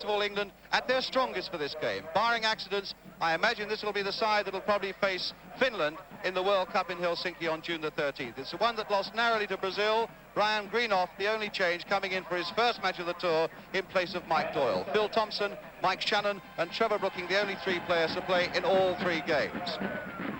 of all, England at their strongest for this game. Barring accidents, I imagine this will be the side that will probably face Finland in the World Cup in Helsinki on June the 13th. It's the one that lost narrowly to Brazil. Brian Greenough, the only change, coming in for his first match of the tour in place of Mike Doyle. Phil Thompson, Mike Shannon and Trevor Brooking, the only three players to play in all three games.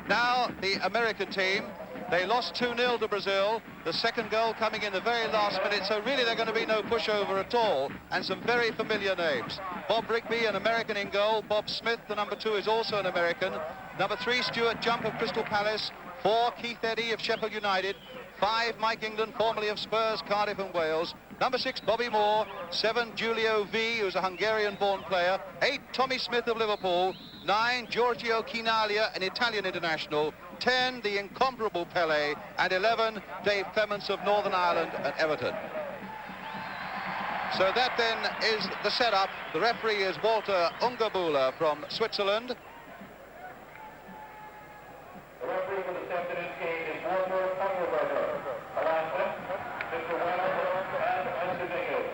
Now, the American team, they lost 2-0 to Brazil. The second goal coming in the very last minute, so really they're going to be no pushover at all. And some very familiar names. Bob Rigby, an American in goal. Bob Smith, the number 2, is also an American. Number 3, Stuart Jump of Crystal Palace. 4, Keith Eddy of Sheffield United. 5, Mike England, formerly of Spurs, Cardiff and Wales. Number 6, Bobby Moore. 7, Giulio V, who's a Hungarian-born player. 8, Tommy Smith of Liverpool. 9, Giorgio Chinaglia, an Italian international. 10, the incomparable Pelé. And 11, Dave Clements of Northern Ireland and Everton. So that then is the setup. The referee is Walter Ungabula from Switzerland. The referee for the afternoon's game is Walter Ungabula. Alaska, Mr. Weller, and Mr. Nichols.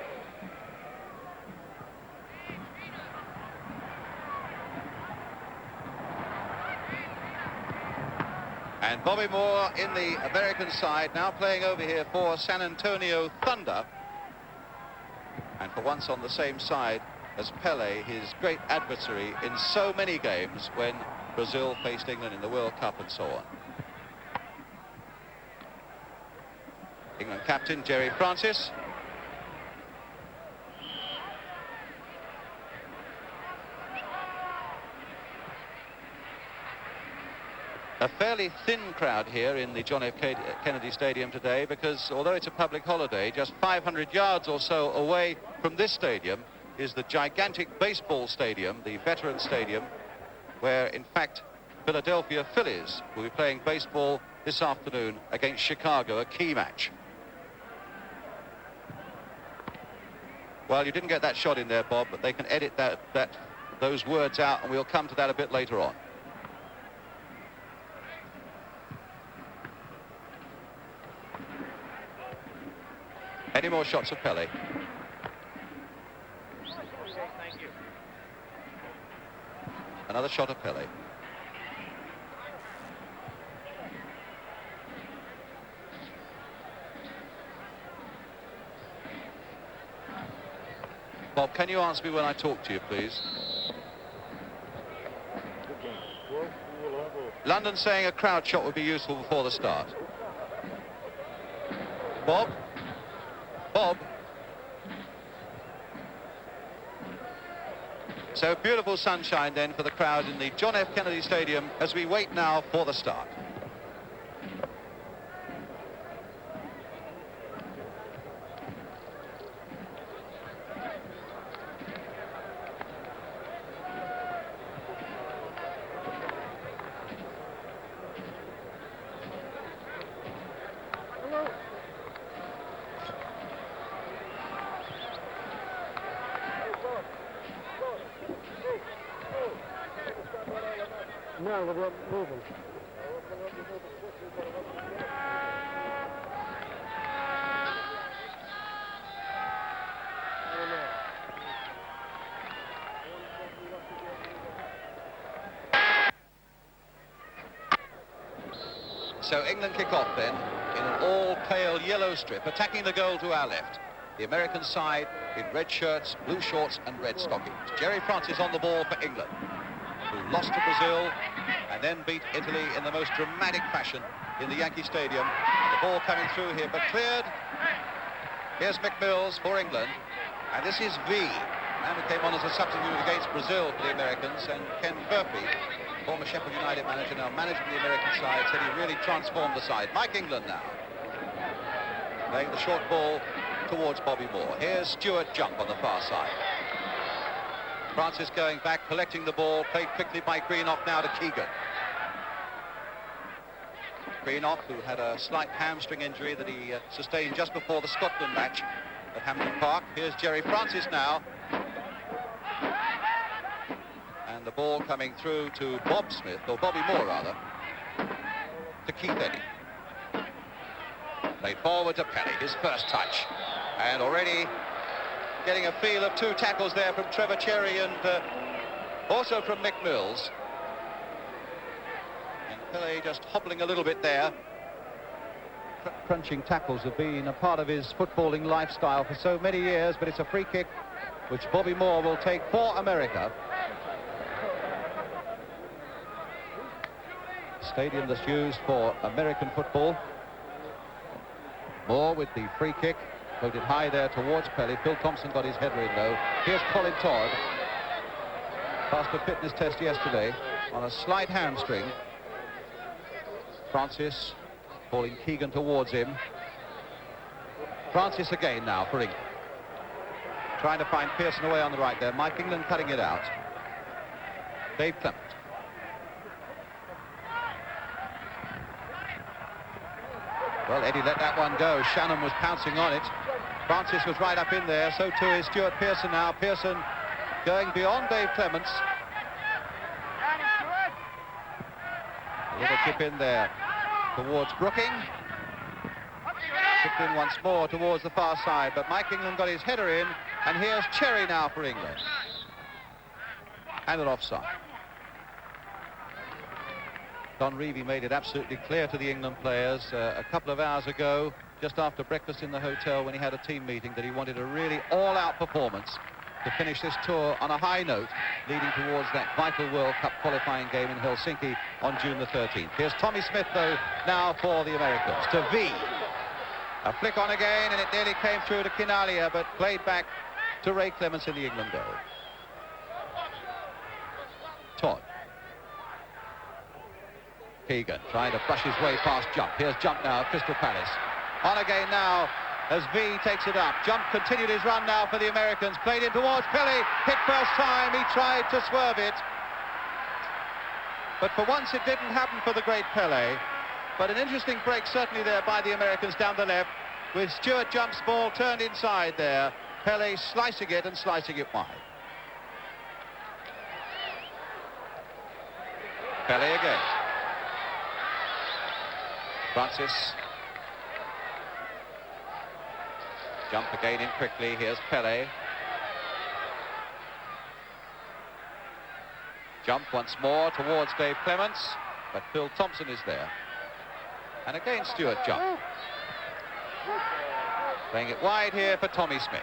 And Bobby Moore in the American side, now playing over here for San Antonio Thunder. And for once on the same side as Pelé, his great adversary in so many games when Brazil faced England in the World Cup and so on. England captain Gerry Francis. A fairly thin crowd here in the John F. Kennedy Stadium today because although it's a public holiday, just 500 yards or so away from this stadium is the gigantic baseball stadium, the Veterans Stadium, where in fact Philadelphia Phillies will be playing baseball this afternoon against Chicago, a key match. Well, you didn't get that shot in there, Bob, but they can edit those words out and we'll come to that a bit later on. Any more shots of Pelé? Thank you. Another shot of Pelé. Bob, can you answer me when I talk to you, please? London saying a crowd shot would be useful before the start. Bob? Bob? So beautiful sunshine then for the crowd in the John F. Kennedy Stadium as we wait now for the start. No, we're not moving. So England kick off then in an all-pale yellow strip, attacking the goal to our left. The American side in red shirts, blue shorts and red stockings. Gerry Francis on the ball for England, who lost to Brazil and then beat Italy in the most dramatic fashion in the Yankee Stadium. And the ball coming through here, but cleared. Here's McMills for England, and this is V, man who came on as a substitute against Brazil for the Americans, and Ken Furphy, former Sheffield United manager, now managing the American side, said he really transformed the side. Mike England now, playing the short ball towards Bobby Moore. Here's Stuart Jump on the far side. Francis going back, collecting the ball, played quickly by Greenough now to Keegan. Greenough, who had a slight hamstring injury that he sustained just before the Scotland match at Hampden Park. Here's Gerry Francis now. And the ball coming through to Bob Smith, or Bobby Moore rather, to Keith Eddy. Played forward to Pelé, his first touch. And already getting a feel of two tackles there from Trevor Cherry and also from Mick Mills. And Pele just hobbling a little bit there. Crunching tackles have been a part of his footballing lifestyle for so many years, but it's a free kick which Bobby Moore will take for America. Stadium that's used for American football. Moore with the free kick, floated high there towards Pele. Phil Thompson got his header in though. Here's Colin Todd. Passed a fitness test yesterday on a slight hamstring. Francis calling Keegan towards him. Francis again now for England. Trying to find Pearson away on the right there. Mike England cutting it out. Dave Clement. Well, Eddie let that one go. Shannon was pouncing on it. Francis was right up in there. So too is Stuart Pearson now. Pearson going beyond Dave Clements. A little chip in there towards Brooking. Chipped in once more towards the far side, but Mike England got his header in, and here's Cherry now for England. And an offside. Don Revie made it absolutely clear to the England players a couple of hours ago, just after breakfast in the hotel when he had a team meeting, that he wanted a really all-out performance to finish this tour on a high note, leading towards that vital World Cup qualifying game in Helsinki on June the 13th. Here's Tommy Smith, though, now for the Americans, to V. A flick on again, and it nearly came through to Kinalia, but played back to Ray Clements in the England goal. Todd. Keegan trying to brush his way past Jump. Here's Jump now, Crystal Palace. On again now as V takes it up. Jump continued his run now for the Americans. Played in towards Pele. Hit first time. He tried to swerve it. But for once it didn't happen for the great Pele. But an interesting break certainly there by the Americans down the left, with Stuart Jump's ball turned inside there. Pele slicing it and slicing it wide. Pele again. Francis. Jump again in quickly. Here's Pele. Jump once more towards Dave Clements, but Phil Thompson is there. And again Stuart Jump. Playing it wide here for Tommy Smith.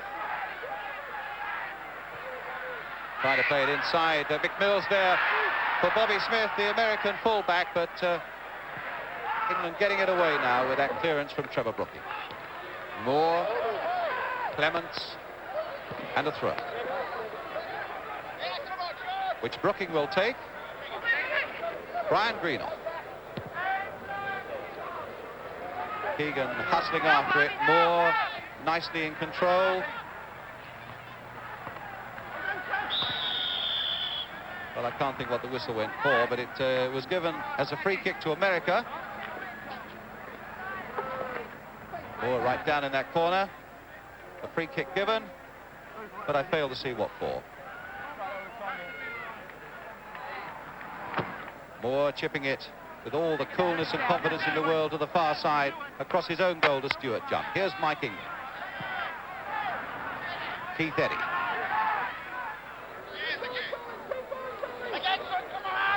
Trying to play it inside. Mick Mills there for Bobby Smith, the American fullback, but England getting it away now with that clearance from Trevor Brooking. Moore, Clements, and a throw, which Brooking will take. Brian Greenough. Keegan hustling after it. Moore nicely in control. Well, I can't think what the whistle went for, but it was given as a free kick to America. Moore right down in that corner. A free kick given, but I fail to see what for. Moore chipping it with all the coolness and confidence in the world to the far side, across his own goal to Stuart Jump. Here's Mike England. Keith Eddy.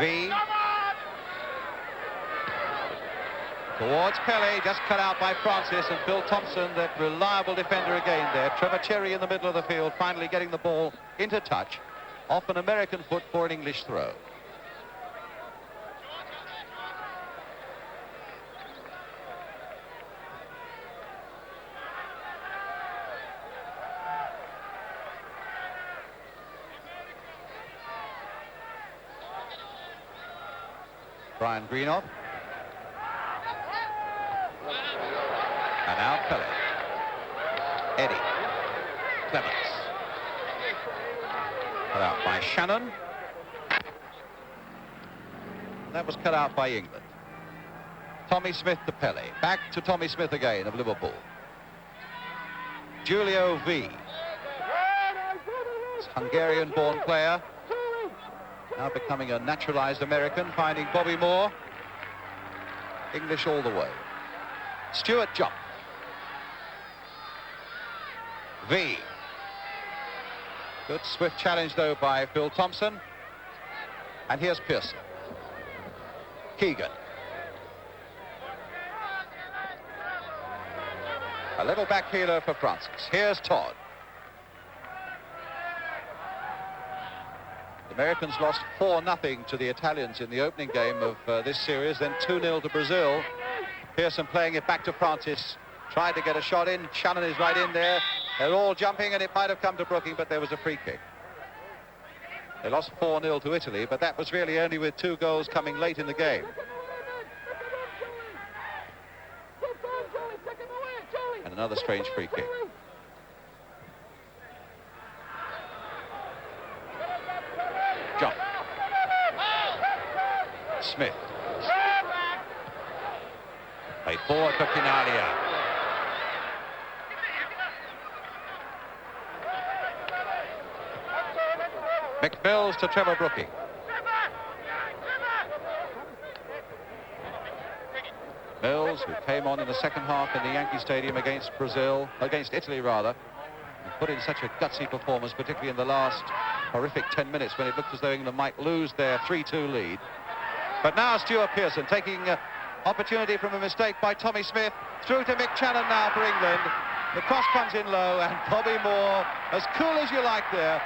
V. Towards Pele, just cut out by Francis, and Phil Thompson, that reliable defender again there. Trevor Cherry in the middle of the field, finally getting the ball into touch, off an American foot for an English throw. Brian Greenough. And now Pele. Eddie. Clements. Cut out by Shannon. That was cut out by England. Tommy Smith to Pele. Back to Tommy Smith again of Liverpool. Julio V. Hungarian-born player. Now becoming a naturalized American, finding Bobby Moore. English all the way. Stuart Jump. V. Good swift challenge, though, by Phil Thompson. And here's Pearson. Keegan. A little back heeler for Francis. Here's Todd. The Americans lost 4-0 to the Italians in the opening game of this series, then 2-0 to Brazil. Pearson playing it back to Francis. Tried to get a shot in. Shannon is right in there. They're all jumping, and it might have come to Brooking, but there was a free kick. They lost 4-0 to Italy, but that was really only with 2 goals coming late in the game. And another strange free kick. Jump. Smith. Played forward for Quinaglia. McMills to Trevor Brooking. Mills, who came on in the second half in the Yankee Stadium against Italy rather, and put in such a gutsy performance, particularly in the last horrific 10 minutes when it looked as though England might lose their 3-2 lead. But now Stuart Pearson taking opportunity from a mistake by Tommy Smith. Through to Mick Channon now for England. The cross comes in low, and Bobby Moore, as cool as you like there,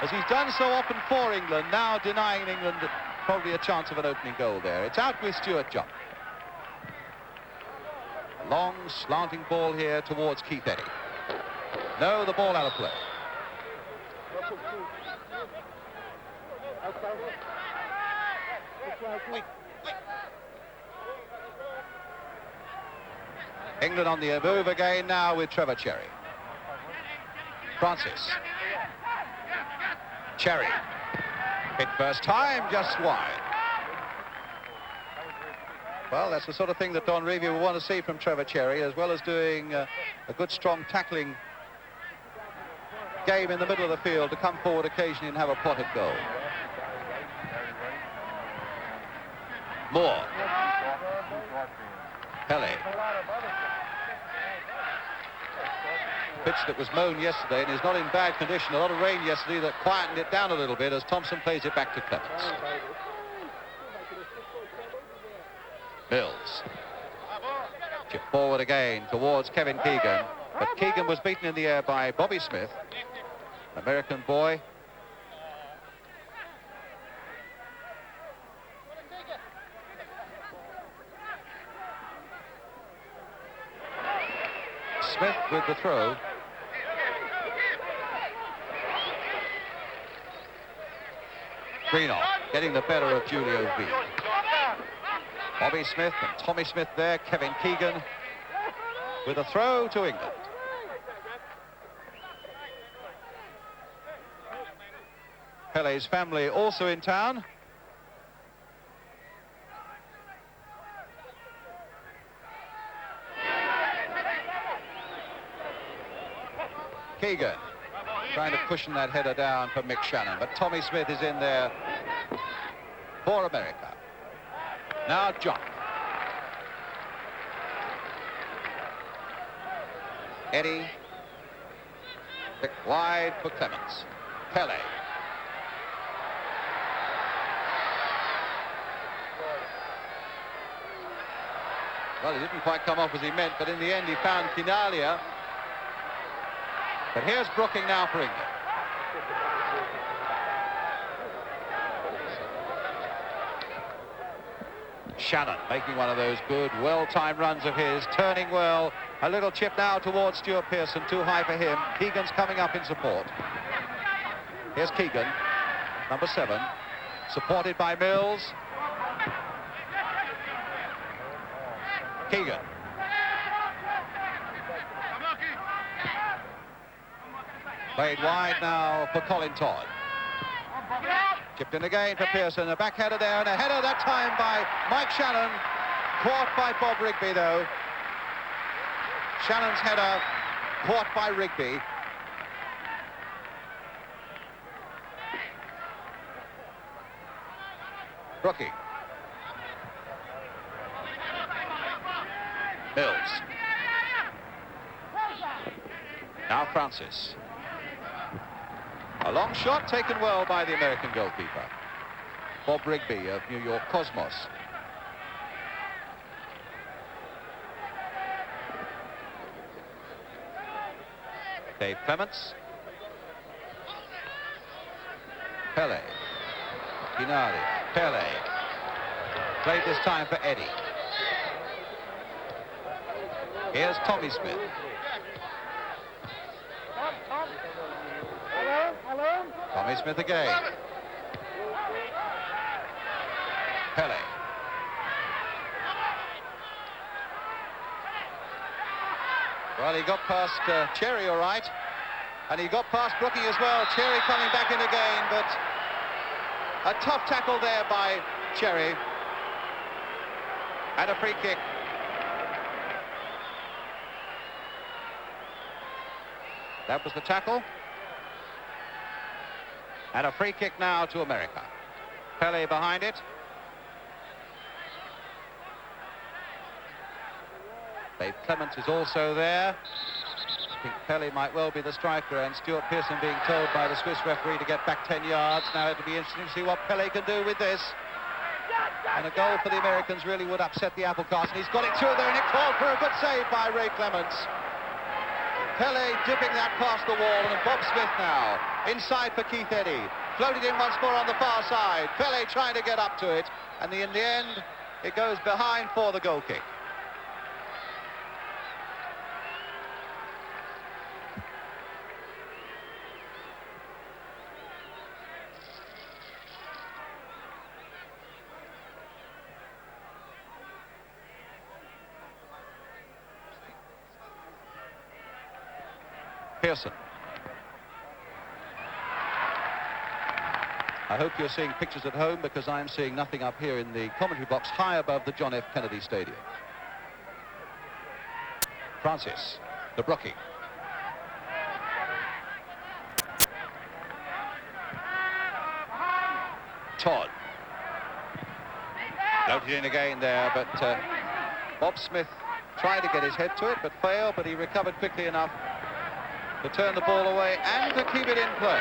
as he's done so often for England, now denying England probably a chance of an opening goal there. It's out with Stuart Jump. A long slanting ball here towards Keith Eddy. No, the ball out of play. England on the move again now with Trevor Cherry. Francis. Cherry. Hit first time, just wide. Well, that's the sort of thing that Don Revie will want to see from Trevor Cherry, as well as doing a good, strong tackling game in the middle of the field to come forward occasionally and have a potted goal. Moore. Pele. Pitch that was mown yesterday and is not in bad condition. A lot of rain yesterday that quietened it down a little bit as Thompson plays it back to Clements. Mills. Chip forward again towards Kevin Keegan. But Keegan was beaten in the air by Bobby Smith, American boy. Smith with the throw. Greenough getting the better of Julio V. Bobby Smith and Tommy Smith there. Kevin Keegan with a throw to England. Pele's family also in town. Keegan trying to cushion that header down for Mick Channon, but Tommy Smith is in there for America. Now John. Eddie. Pick wide for Clements. Pele. Well, he didn't quite come off as he meant, but in the end he found Quinaglia. But here's Brooking now for England. Shannon making one of those good, well-timed runs of his, turning well. A little chip now towards Stuart Pearson, too high for him. Keegan's coming up in support. Here's Keegan, number 7, supported by Mills. Keegan. Played wide now for Colin Todd. Chipped in again for Pearson. A back header there, and a header that time by Mike Shannon. Caught by Bob Rigby, though. Shannon's header caught by Rigby. Brooking. Mills. Now Francis. A long shot taken well by the American goalkeeper, Bob Rigby of New York Cosmos. Dave Clements. Pele. Quinaria. Pele. Played this time for Eddie. Here's Tommy Smith. Tommy Smith again. Pele. Well, he got past Cherry all right, and he got past Brooking as well. Cherry coming back in again, but a tough tackle there by Cherry. And a free kick. That was the tackle. And a free kick now to America. Pele behind it. Dave Clements is also there. I think Pele might well be the striker, and Stuart Pearson being told by the Swiss referee to get back 10 yards. Now it'll be interesting to see what Pele can do with this. And a goal for the Americans really would upset the apple cart. And he's got it through there, and it called for a good save by Ray Clements. Pele dipping that past the wall, and Bob Smith now inside for Keith Eddy. Floated in once more on the far side. Pele trying to get up to it, and in the end it goes behind for the goal kick. Pearson. I hope you're seeing pictures at home, because I'm seeing nothing up here in the commentary box high above the John F. Kennedy Stadium. Francis, the Brooking. Todd. Floated in again there, but Bob Smith tried to get his head to it, but failed, but he recovered quickly enough to turn the ball away and to keep it in play.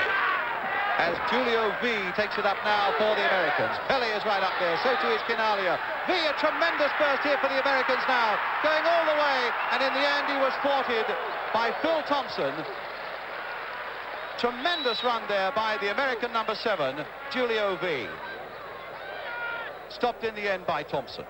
As Julio V takes it up now for the Americans. Pele is right up there, so too is Quinalia. V, a tremendous burst here for the Americans now, going all the way, and in the end he was thwarted by Phil Thompson. Tremendous run there by the American number 7, Julio V. Stopped in the end by Thompson.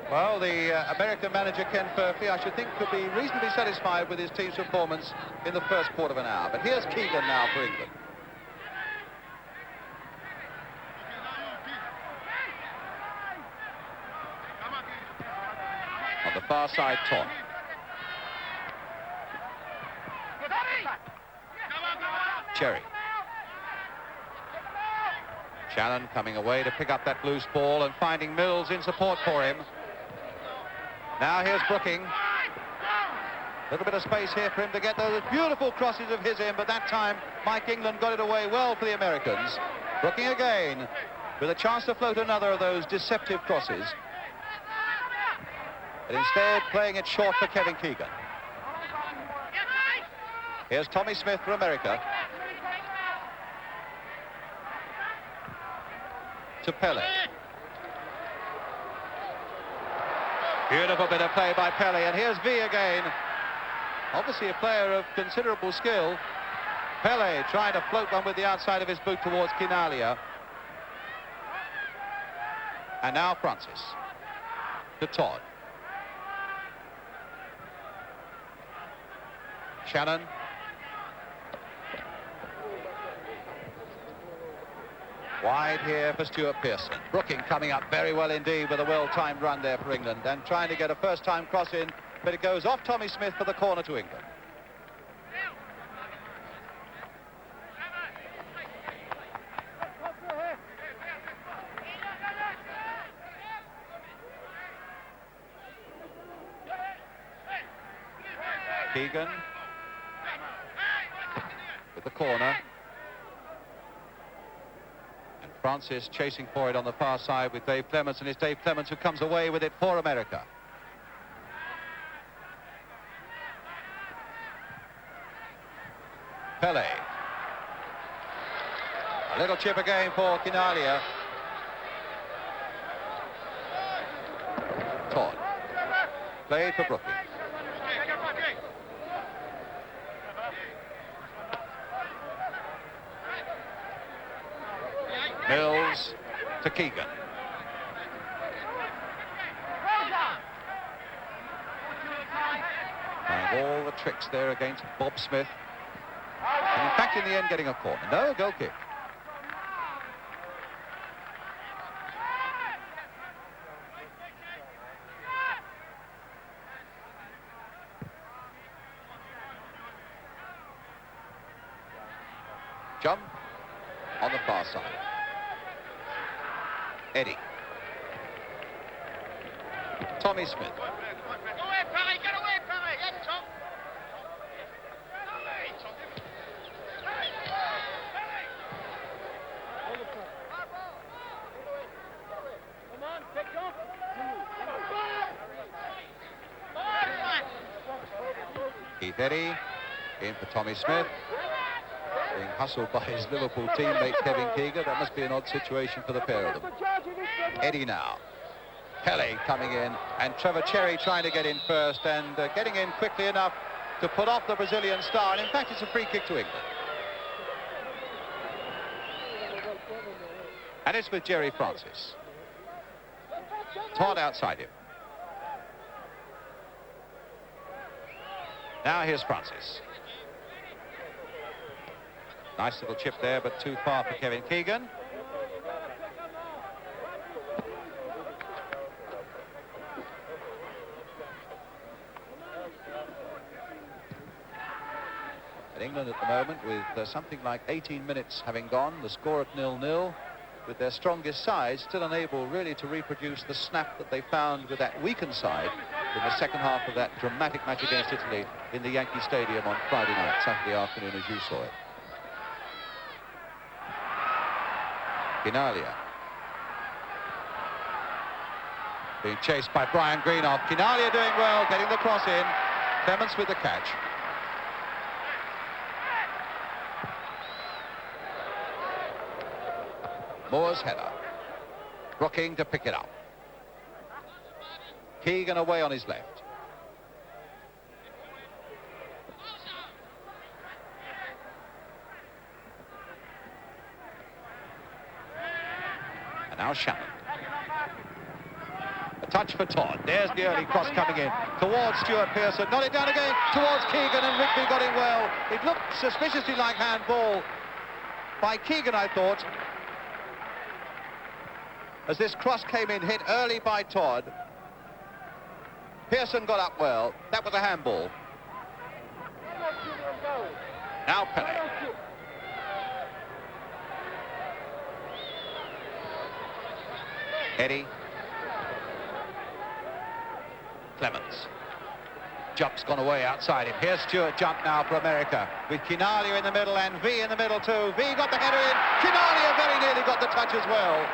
Well, the American manager, Ken Furphy, I should think, could be reasonably satisfied with his team's performance in the first quarter of an hour. But here's Keegan now for England. On the far side, Todd. Cherry. Shannon coming away to pick up that loose ball and finding Mills in support for him. Now here's Brooking. A little bit of space here for him to get those beautiful crosses of his in, but that time Mike England got it away well for the Americans. Brooking again with a chance to float another of those deceptive crosses. But instead playing it short for Kevin Keegan. Here's Tommy Smith for America. To Pele. Beautiful bit of play by Pele, and here's V again. Obviously a player of considerable skill. Pele trying to float one with the outside of his boot towards Quinalia. And now Francis. To Todd. Shannon. Wide here for Stuart Pearson. Brooking coming up very well indeed with a well-timed run there for England and trying to get a first-time cross in, but it goes off Tommy Smith for the corner to England. Keegan with the corner. Francis chasing for it on the far side with Dave Clements, and it's Dave Clements who comes away with it for America. Pele. A little chip again for Quinaglia. Todd. Played for Brooking. Mills to Keegan. Trying all the tricks there against Bob Smith. And in fact, in the end, getting a corner. No, goal kick. Jump on the far side. Eddie. Tommy Smith. Keith Eddie in for Tommy Smith. Being hustled by his Liverpool teammate Kevin Keegan. That must be an odd situation for the pair of them. Eddie now. Pele coming in, and Trevor Cherry trying to get in first, and getting in quickly enough to put off the Brazilian star. And in fact, it's a free kick to England. And it's with Gerry Francis. Todd outside him. Now here's Francis. Nice little chip there, but too far for Kevin Keegan. And England at the moment with something like 18 minutes having gone, the score at 0-0, with their strongest side still unable really to reproduce the snap that they found with that weakened side in the second half of that dramatic match against Italy in the Yankee Stadium on Friday night, Saturday afternoon, as you saw it. Quinaglia. Being chased by Brian Greenough. Quinaglia doing well, getting the cross in. Clements with the catch. Moore's header. Brooking to pick it up. Keegan away on his left. And now Shannon. A touch for Todd. There's the early cross coming in towards Stuart Pearson. Not it down again towards Keegan, and Rigby got in well. It looked suspiciously like handball by Keegan, I thought, as this cross came in, hit early by Todd. Pearson got up well. That was a handball. Now Pele. Eddie. Clements. Jump's gone away outside him. Here's Stuart Jump now for America, with Quinaglia in the middle and V in the middle too. V got the header in. Quinaglia very nearly got the touch as well.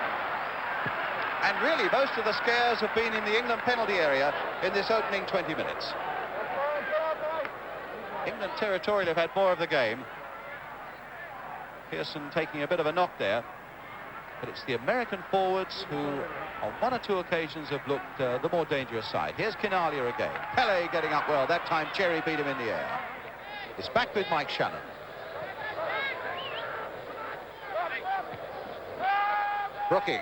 And really, most of the scares have been in the England penalty area in this opening 20 minutes. England territorially have had more of the game. Pearson taking a bit of a knock there. But it's the American forwards who, on one or two occasions, have looked the more dangerous side. Here's Quinaglia again. Pele getting up well. That time, Cherry beat him in the air. It's back with Mike Shannon. Brooking.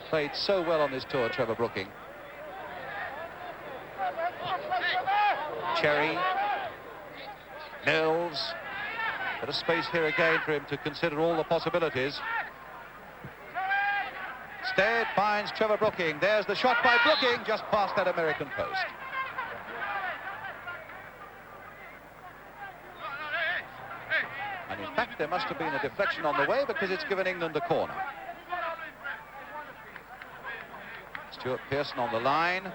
Played so well on this tour, Trevor Brooking. Cherry. Mills. Bit of space here again for him to consider all the possibilities. Stead finds Trevor Brooking. There's the shot by Brooking, just past that American post. And in fact, there must have been a deflection on the way, because it's given England a corner. Stuart Pearson on the line.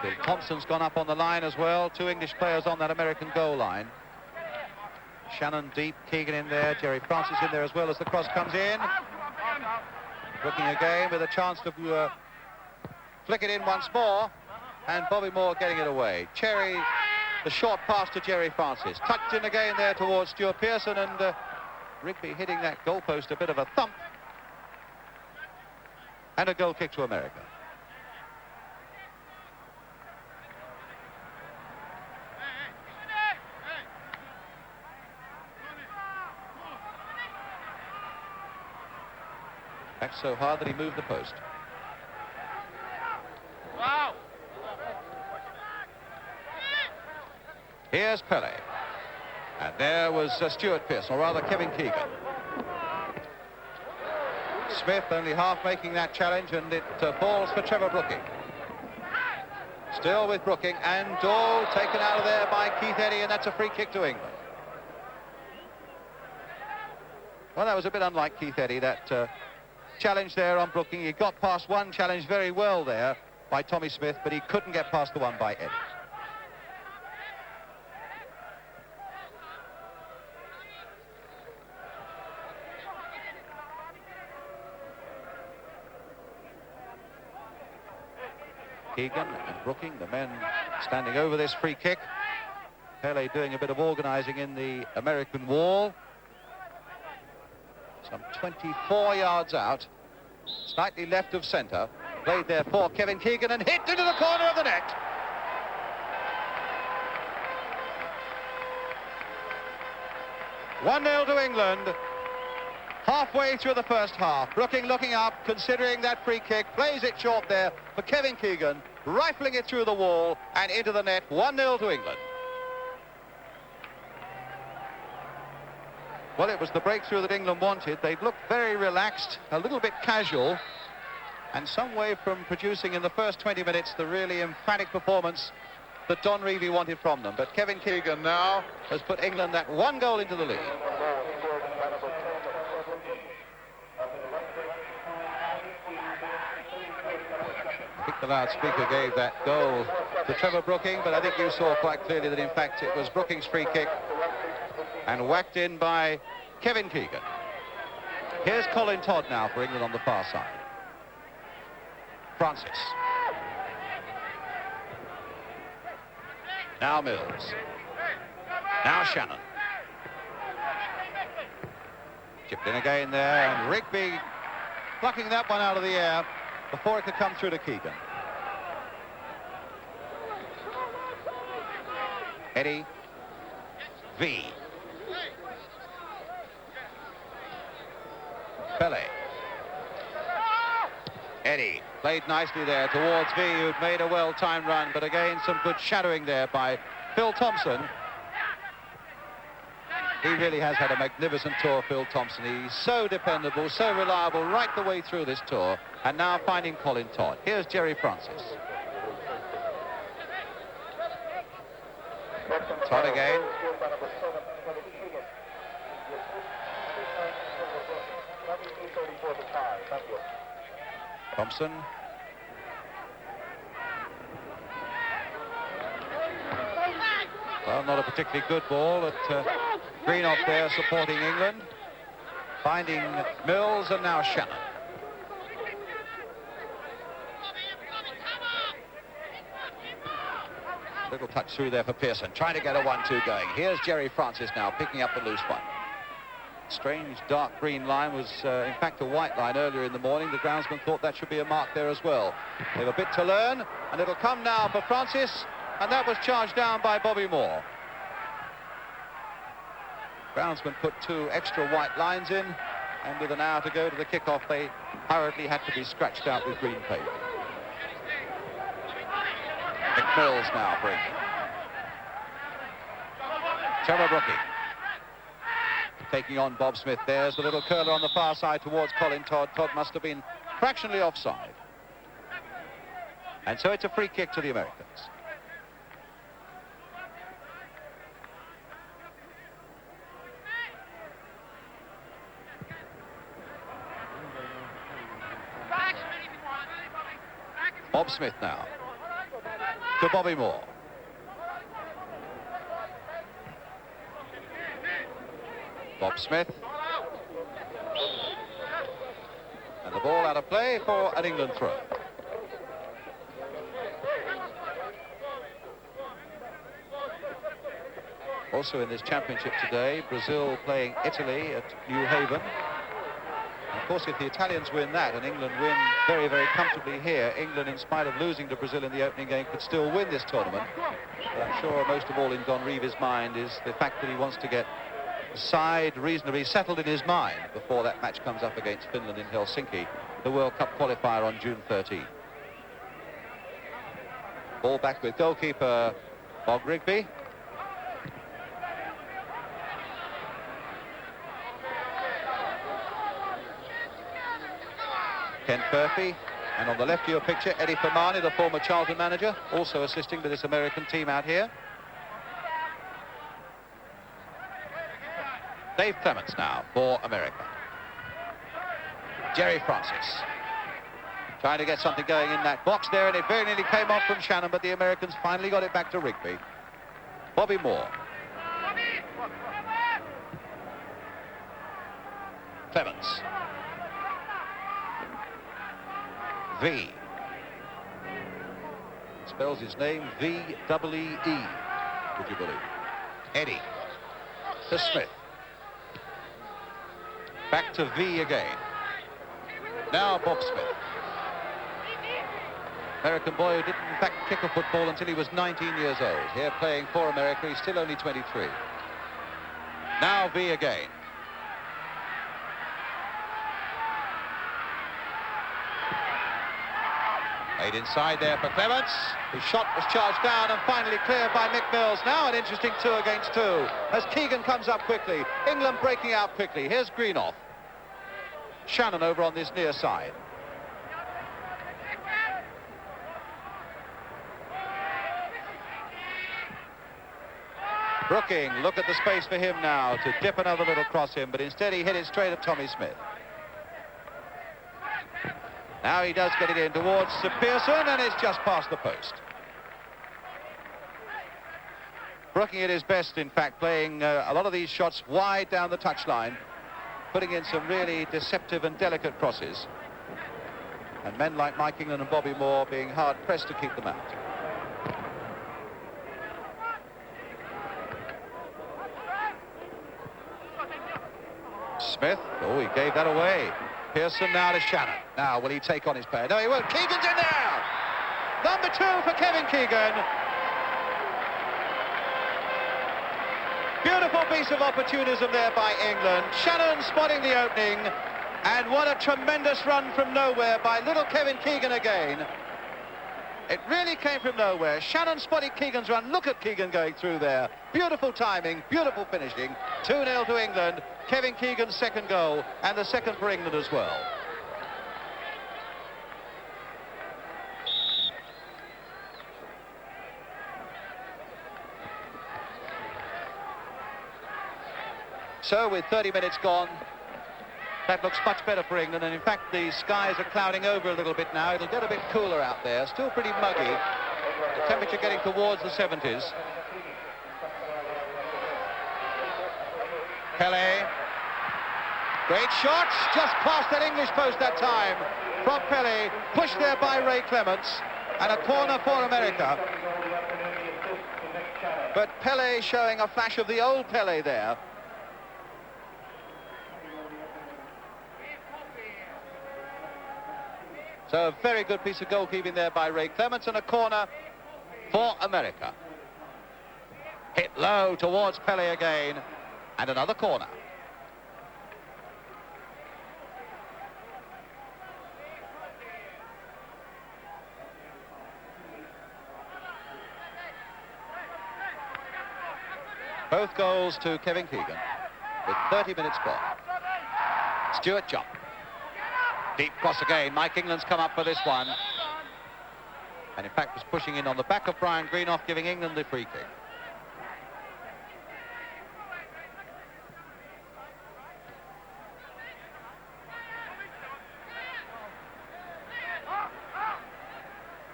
Bill Thompson's gone up on the line as well. Two English players on that American goal line. Shannon deep, Keegan in there, Gerry Francis in there as well as the cross comes in. Brooking again with a chance to flick it in once more, and Bobby Moore getting it away. Cherry the short pass to Jerry Francis. Tucked in again there towards Stuart Pearson, and Rigby hitting that goalpost a bit of a thump. And a goal kick to America. Back so hard that he moved the post. Wow. Here's Pele. And there was Stuart Pearson, or rather Kevin Keegan. Smith only half making that challenge, and it falls for Trevor Brooking. Still with Brooking, and taken out of there by Keith Eddy, and that's a free kick to England. Well, that was a bit unlike Keith Eddy, that challenge there on Brooking. He got past one challenge very well there by Tommy Smith, but he couldn't get past the one by Eddy. Keegan and Brooking, the men standing over this free kick. Pele doing a bit of organising in the American wall. Some 24 yards out, slightly left of centre. Played there for Kevin Keegan and hit into the corner of the net. "1-0 to England. Halfway through the first half. Brooking looking up, considering that free kick, plays it short there for Kevin Keegan, rifling it through the wall and into the net. 1-0 to England. Well, it was the breakthrough that England wanted. They looked very relaxed, a little bit casual, and some way from producing in the first 20 minutes the really emphatic performance that Don Revie wanted from them. But Kevin Keegan now has put England that one goal into the lead. I think the loudspeaker gave that goal to Trevor Brooking, but I think you saw quite clearly that in fact it was Brooking's free kick and whacked in by Kevin Keegan. Here's Colin Todd now for England on the far side. Francis. Now Mills. Now Shannon. Chipped in again there, and Rigby plucking that one out of the air before it could come through to Keegan. Eddy. V. Pele. Eddy played nicely there towards V, who'd made a well-timed run, but again some good shadowing there by Phil Thompson. He really has had a magnificent tour, Phil Thompson. He's so dependable, so reliable right the way through this tour, and now finding Colin Todd. Here's Jerry Francis. Todd again. Thompson. Well, not a particularly good ball at Greenough there supporting England. Finding Mills and now Shannon. Little touch through there for Pearson, trying to get a 1-2 going. Here's Jerry Francis now picking up the loose one. Strange dark green line was in fact a white line earlier in the morning. The groundsman thought that should be a mark there as well. They have a bit to learn, and it'll come now for Francis, and that was charged down by Bobby Moore. Groundsman put 2 extra white lines in, and with an hour to go to the kickoff, they hurriedly had to be scratched out with green paper. McMills now for England. Trevor Brooking. Taking on Bob Smith. There's the little curler on the far side towards Colin Todd. Todd must have been fractionally offside. And so it's a free kick to the Americans. Bob Smith now to Bobby Moore. Bob Smith. And the ball out of play for an England throw. Also in this championship today, Brazil playing Italy at New Haven. And of course, if the Italians win that and England win very, very comfortably here, England, in spite of losing to Brazil in the opening game, could still win this tournament. But I'm sure most of all in Don Revie's mind is the fact that he wants to get the side reasonably settled in his mind before that match comes up against Finland in Helsinki, the World Cup qualifier on June 13. Ball back with goalkeeper Bob Rigby. Ken Purphy, and on the left of your picture, Eddie Fermani, the former Charlton manager, also assisting with this American team out here. Dave Clements now for America. Jerry Francis trying to get something going in that box there, and it very nearly came off from Shannon, but the Americans finally got it back to Rigby. Bobby Moore. Clements. V. Spells his name V-E-E, would you believe? Eddie. To Smith. Back to V again. Now Bob Smith. American boy who didn't in fact kick a football until he was 19 years old. Here playing for America, he's still only 23. Now V again. Made inside there for Clements. His shot was charged down and finally cleared by Mick Mills. Now an interesting 2 against 2 as Keegan comes up quickly. England breaking out quickly. Here's Greenoff. Shannon over on this near side. Brooking, look at the space for him now to dip another little cross in, but instead he hit it straight at Tommy Smith. Now he does get it in towards Sir Pearson, and it's just past the post. Brooking at his best, in fact, playing a lot of these shots wide down the touchline, putting in some really deceptive and delicate crosses. And men like Mike England and Bobby Moore being hard-pressed to keep them out. Smith, oh, he gave that away. Pearson now to Shannon. Now, will he take on his player? No, he won't. Keegan's in there! Number 2 for Kevin Keegan. Beautiful piece of opportunism there by England. Shannon spotting the opening. And what a tremendous run from nowhere by little Kevin Keegan again. It really came from nowhere. Shannon spotted Keegan's run. Look at Keegan going through there. Beautiful timing, beautiful finishing. 2-0 to England. Kevin Keegan's second goal, and the second for England as well. So with 30 minutes gone, that looks much better for England, and in fact the skies are clouding over a little bit now. It'll get a bit cooler out there, still pretty muggy. The temperature getting towards the 70s. Pele. Great shot, just past that English post that time from Pele, pushed there by Ray Clements, and a corner for America. But Pele showing a flash of the old Pele there. So a very good piece of goalkeeping there by Ray Clements, and a corner for America. Hit low towards Pele again, and another corner. Both goals to Kevin Keegan with 30 minutes gone. Stuart John. Deep cross again. Mike England's come up for this one. And in fact was pushing in on the back of Brian Greenoff, giving England the free kick.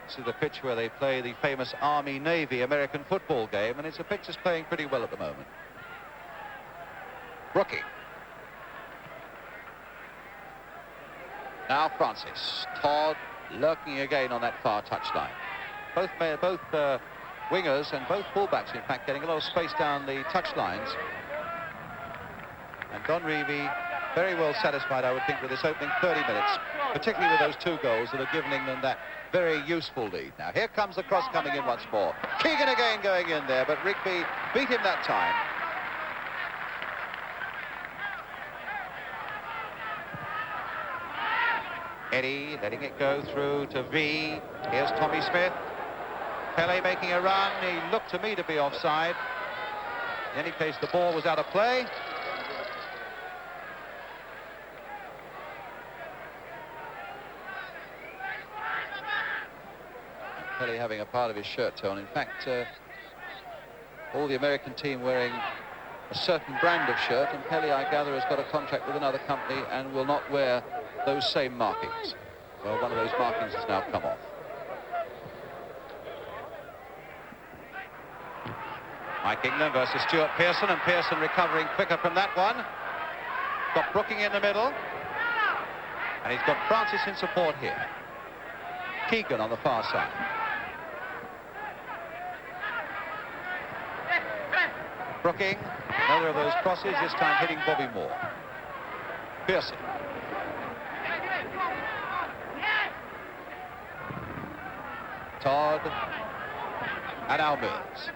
This is the pitch where they play the famous Army-Navy American football game, and it's a pitch that's playing pretty well at the moment. Brookie. Now Francis. Todd lurking again on that far touchline. Both wingers and both fullbacks, in fact, getting a lot of space down the touch lines. And Don Revie very well satisfied, I would think, with this opening 30 minutes, particularly with those 2 goals that have given England that very useful lead. Now, here comes the cross coming in once more. Keegan again going in there, but Rigby beat him that time. Eddie letting it go through to V. Here's Tommy Smith. Pele making a run. He looked to me to be offside. In any case, the ball was out of play. Pele having a part of his shirt torn. In fact, all the American team wearing a certain brand of shirt, and Pele, I gather, has got a contract with another company and will not wear those same markings. Well, one of those markings has now come off. Mike England versus Stuart Pearson, and Pearson recovering quicker from that one. Got Brooking in the middle, and he's got Francis in support here. Keegan on the far side. Brooking, another of those crosses, this time hitting Bobby Moore. Pearson. Todd. And now Mills.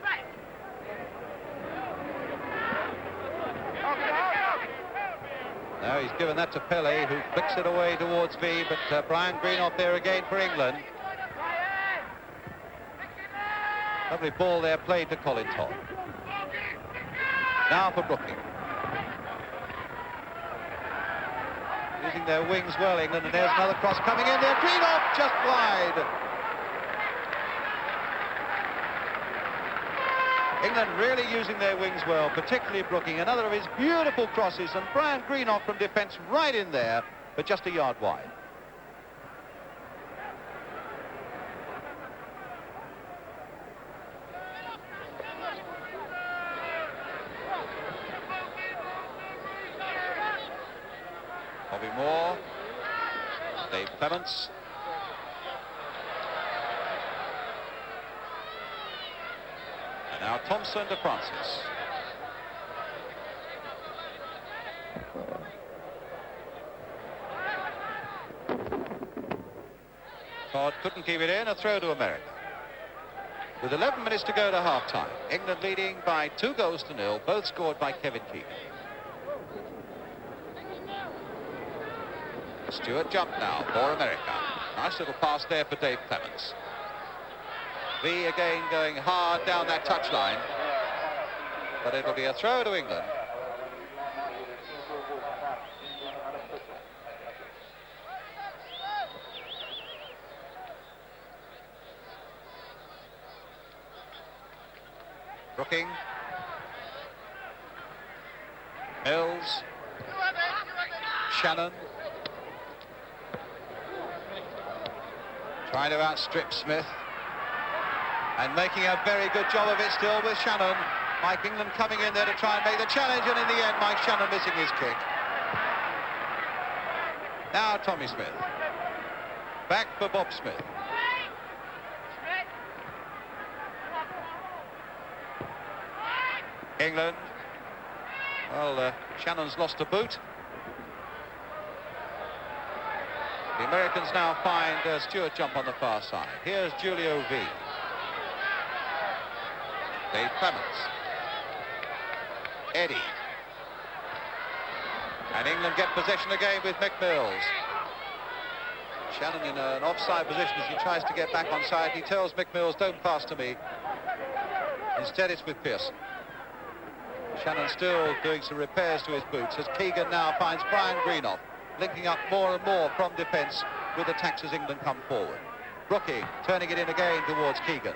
Now he's given that to Pele, who flicks it away towards V, but Brian Greenough there again for England. Lovely ball there played to Colin Todd. Now for Brooking. Using their wings well, England, and there's another cross coming in there. Greenough just wide. England really using their wings well, particularly Brooking. Another of his beautiful crosses, and Brian Greenough from defence right in there, but just a yard wide. Bobby Moore, Dave Clements. And now Thompson to Francis. Todd couldn't keep it in, a throw to America. With 11 minutes to go to half-time, England leading by 2-0, both scored by Kevin Keegan. Stewart jump now for America. Nice little pass there for Dave Clements. V again going hard down that touchline, but it'll be a throw to England. Brooking. Mills. Shannon. Trying to outstrip Smith. And making a very good job of it still with Shannon. Mike England coming in there to try and make the challenge, and in the end, Mike Shannon missing his kick. Now Tommy Smith. Back for Bob Smith. England. Well, Shannon's lost a boot. The Americans now find Stewart jump on the far side. Here's Julio V. Dave Clements. Eddie. And England get possession again with McMills. Shannon in an offside position as he tries to get back on side. He tells McMills, don't pass to me. Instead it's with Pearson. Shannon still doing some repairs to his boots as Keegan now finds Brian Greenough, linking up more and more from defence with attacks as England come forward. Brooking turning it in again towards Keegan.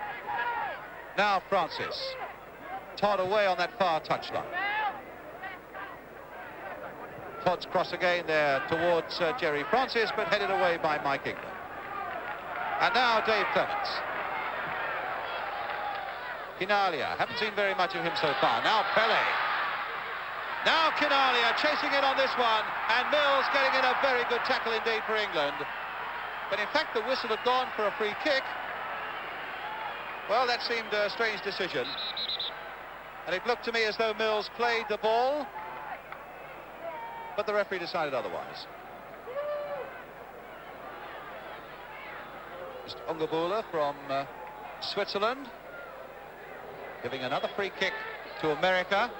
Now Francis. Todd away on that far touchline. Todd's cross again there towards Jerry Francis, but headed away by Mike England. And now Dave Clements. Kinalia, haven't seen very much of him so far. Now Pele. Now Kinalia chasing it on this one, and Mills getting in a very good tackle indeed for England. But in fact the whistle had gone for a free kick. Well, that seemed a strange decision. And it looked to me as though Mills played the ball, but the referee decided otherwise. Mr. Ungabula from Switzerland, giving another free kick to America.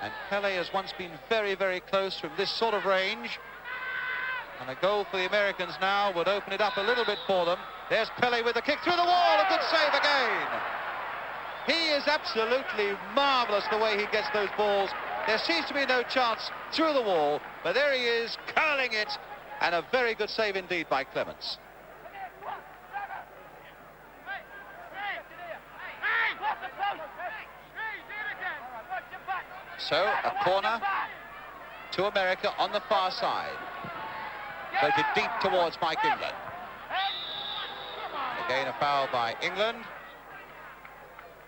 And Pele has once been very, very close from this sort of range. And a goal for the Americans now would open it up a little bit for them. There's Pele with the kick through the wall, a good save again. He is absolutely marvellous the way he gets those balls. There seems to be no chance through the wall, but there he is, curling it, and a very good save indeed by Clements. So, a corner to America on the far side. Floated deep towards Mike England. And again, a foul by England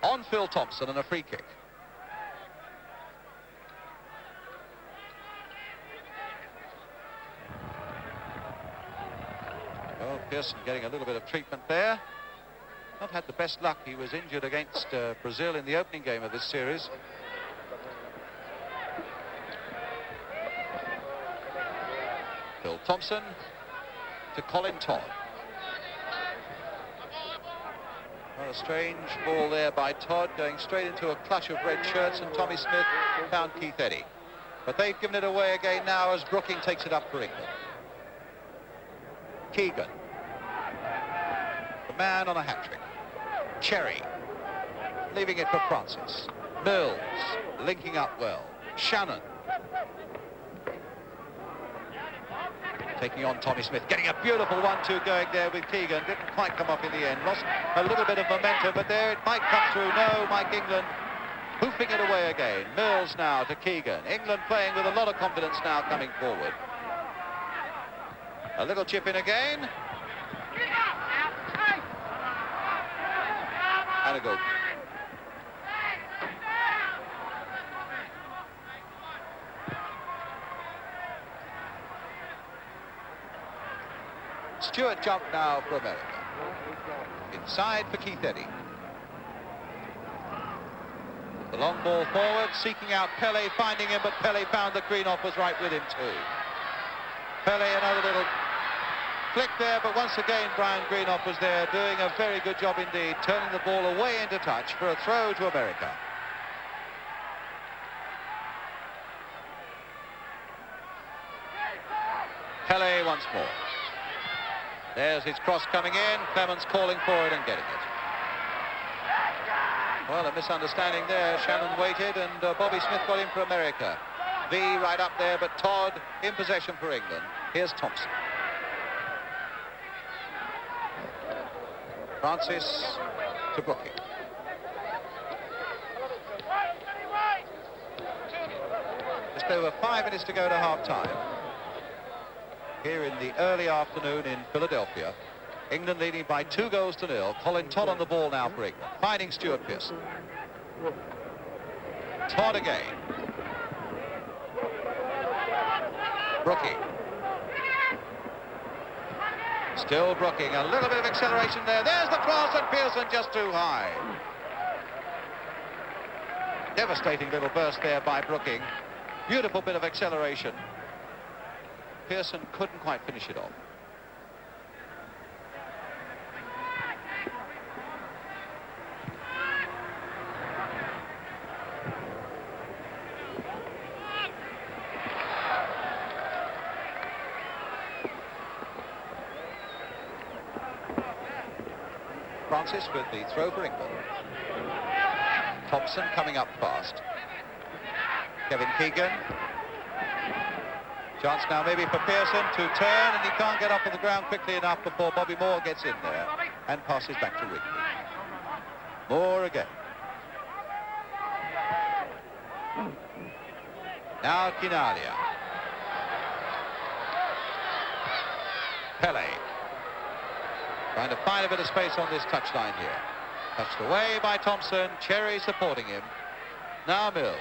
on Phil Thompson and a free kick. Oh, Pearson getting a little bit of treatment there. Not had the best luck. He was injured against Brazil in the opening game of this series. Phil Thompson to Colin Todd. Well, a strange ball there by Todd, going straight into a clutch of red shirts, and Tommy Smith found Keith Eddy. But they've given it away again now as Brooking takes it up for England. Keegan, the man on a hat-trick. Cherry, leaving it for Francis. Mills, linking up well. Shannon, taking on Tommy Smith, getting a beautiful 1-2 going there with Keegan. Didn't quite come off in the end. Lost a little bit of momentum, but there it might come through. No, Mike England hoofing it away again. Mills now to Keegan. England playing with a lot of confidence now coming forward. A little chip in again. And a goal. Stewart jump now for America. Inside for Keith Eddy. The long ball forward, seeking out Pele, finding him, but Pele found that Greenoff was right with him too. Pele, another little flick there, but once again Brian Greenoff was there, doing a very good job indeed, turning the ball away into touch for a throw to America. Pele once more. There's his cross coming in, Clements calling for it and getting it. Well, a misunderstanding there. Shannon waited and Bobby Smith got in for America. V right up there, but Todd in possession for England. Here's Thompson. Francis to Brooking. Just over 5 minutes to go to half-time. Here in the early afternoon in Philadelphia. England leading by 2-0. Colin Todd on the ball now for England. Finding Stuart Pearson. Todd again. Brooking. Still Brooking. A little bit of acceleration there. There's the cross, and Pearson just too high. Devastating little burst there by Brooking. Beautiful bit of acceleration. Pearson couldn't quite finish it off. Francis with the throw for England. Thompson coming up fast. Kevin Keegan. Chance now maybe for Pearson to turn, and he can't get up on the ground quickly enough before Bobby Moore gets in there and passes back to Wrigley. Moore again. Now Quinalia. Pele. Trying to find a bit of space on this touchline here. Touched away by Thompson. Cherry supporting him. Now Mills.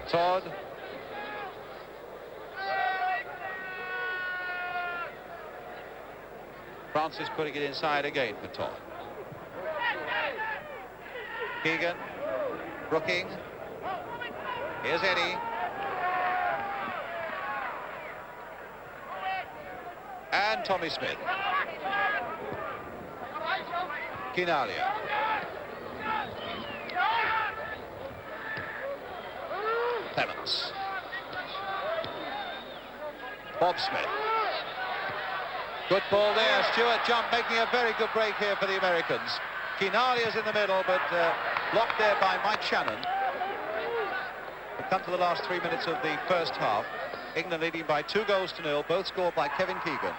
Todd. Francis putting it inside again for Todd. Keegan, Brooking. Here's Eddie. And Tommy Smith. Kinalia. Clements. Bob Smith. Good ball there. Stuart Jump making a very good break here for the Americans. Kinalia's in the middle, but blocked there by Mike Shannon. We come to the last 3 minutes of the first half. England leading by 2-0, both scored by Kevin Keegan.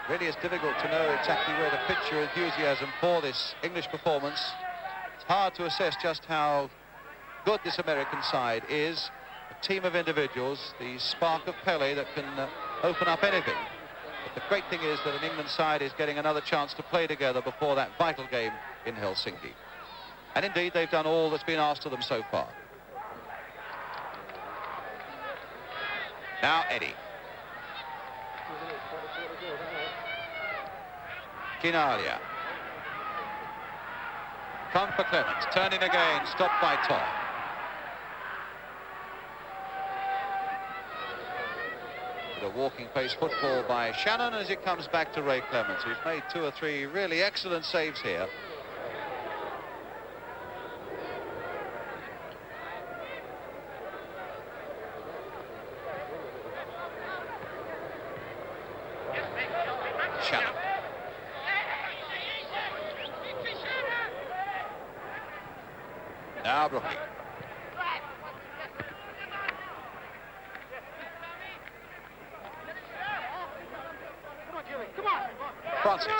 Really, it's difficult to know exactly where to pitch your enthusiasm for this English performance. It's hard to assess just how good this American side is. A team of individuals, the spark of Pele that can open up anything. But the great thing is that an England side is getting another chance to play together before that vital game in Helsinki. And indeed, they've done all that's been asked of them so far. Now Eddie. Kinalia. Come for Clements. Turning again. Stopped by Todd. A walking pace football by Shannon as it comes back to Ray Clements, who's made 2 or 3 really excellent saves here. Shannon. Now Brooking. Francis.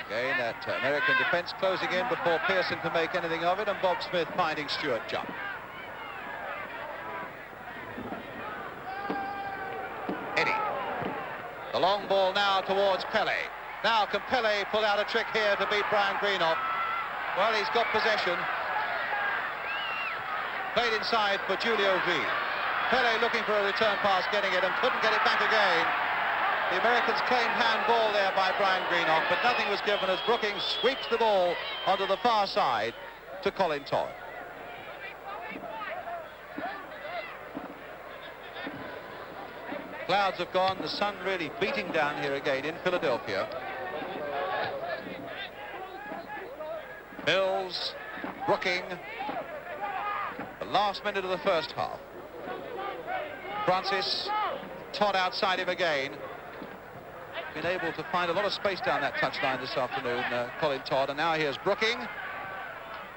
Again, that American defence closing in before Pearson can make anything of it, and Bob Smith finding Stuart Jump. Eddie. The long ball now towards Pele. Now can Pele pull out a trick here to beat Brian Greenough? Well, he's got possession. Played inside for Julio V. Pele looking for a return pass, getting it, and couldn't get it back again. The Americans claimed handball there by Brian Greenough, but nothing was given as Brooking sweeps the ball onto the far side to Colin Todd. Clouds have gone, the sun really beating down here again in Philadelphia. Mills, Brooking. The last minute of the first half. Francis, Todd outside him again. Been able to find a lot of space down that touchline this afternoon, Colin Todd. And now here's Brooking.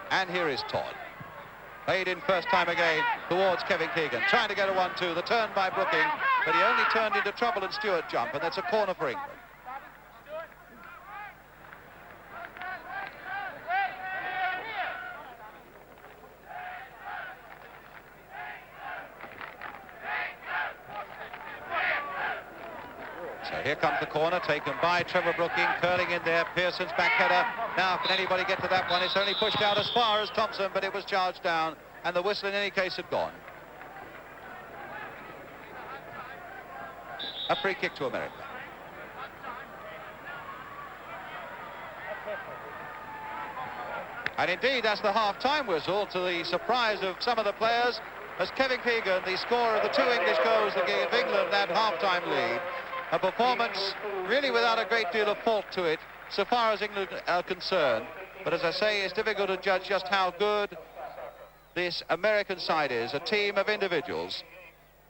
And here is Todd. Played in first time again towards Kevin Keegan. Trying to get a 1-2. The turn by Brooking. But he only turned into trouble in Stuart Jump. And that's a corner for England. So here comes the corner, taken by Trevor Brooking, curling in there, Pearson's back header. Now, can anybody get to that one? It's only pushed out as far as Thompson, but it was charged down, and the whistle in any case had gone. A free kick to America. And indeed, that's the half-time whistle, to the surprise of some of the players, as Kevin Keegan, the scorer of the 2 English goals that gave England that half-time lead. A performance really without a great deal of fault to it, so far as England are concerned. But as I say, it's difficult to judge just how good this American side is, a team of individuals.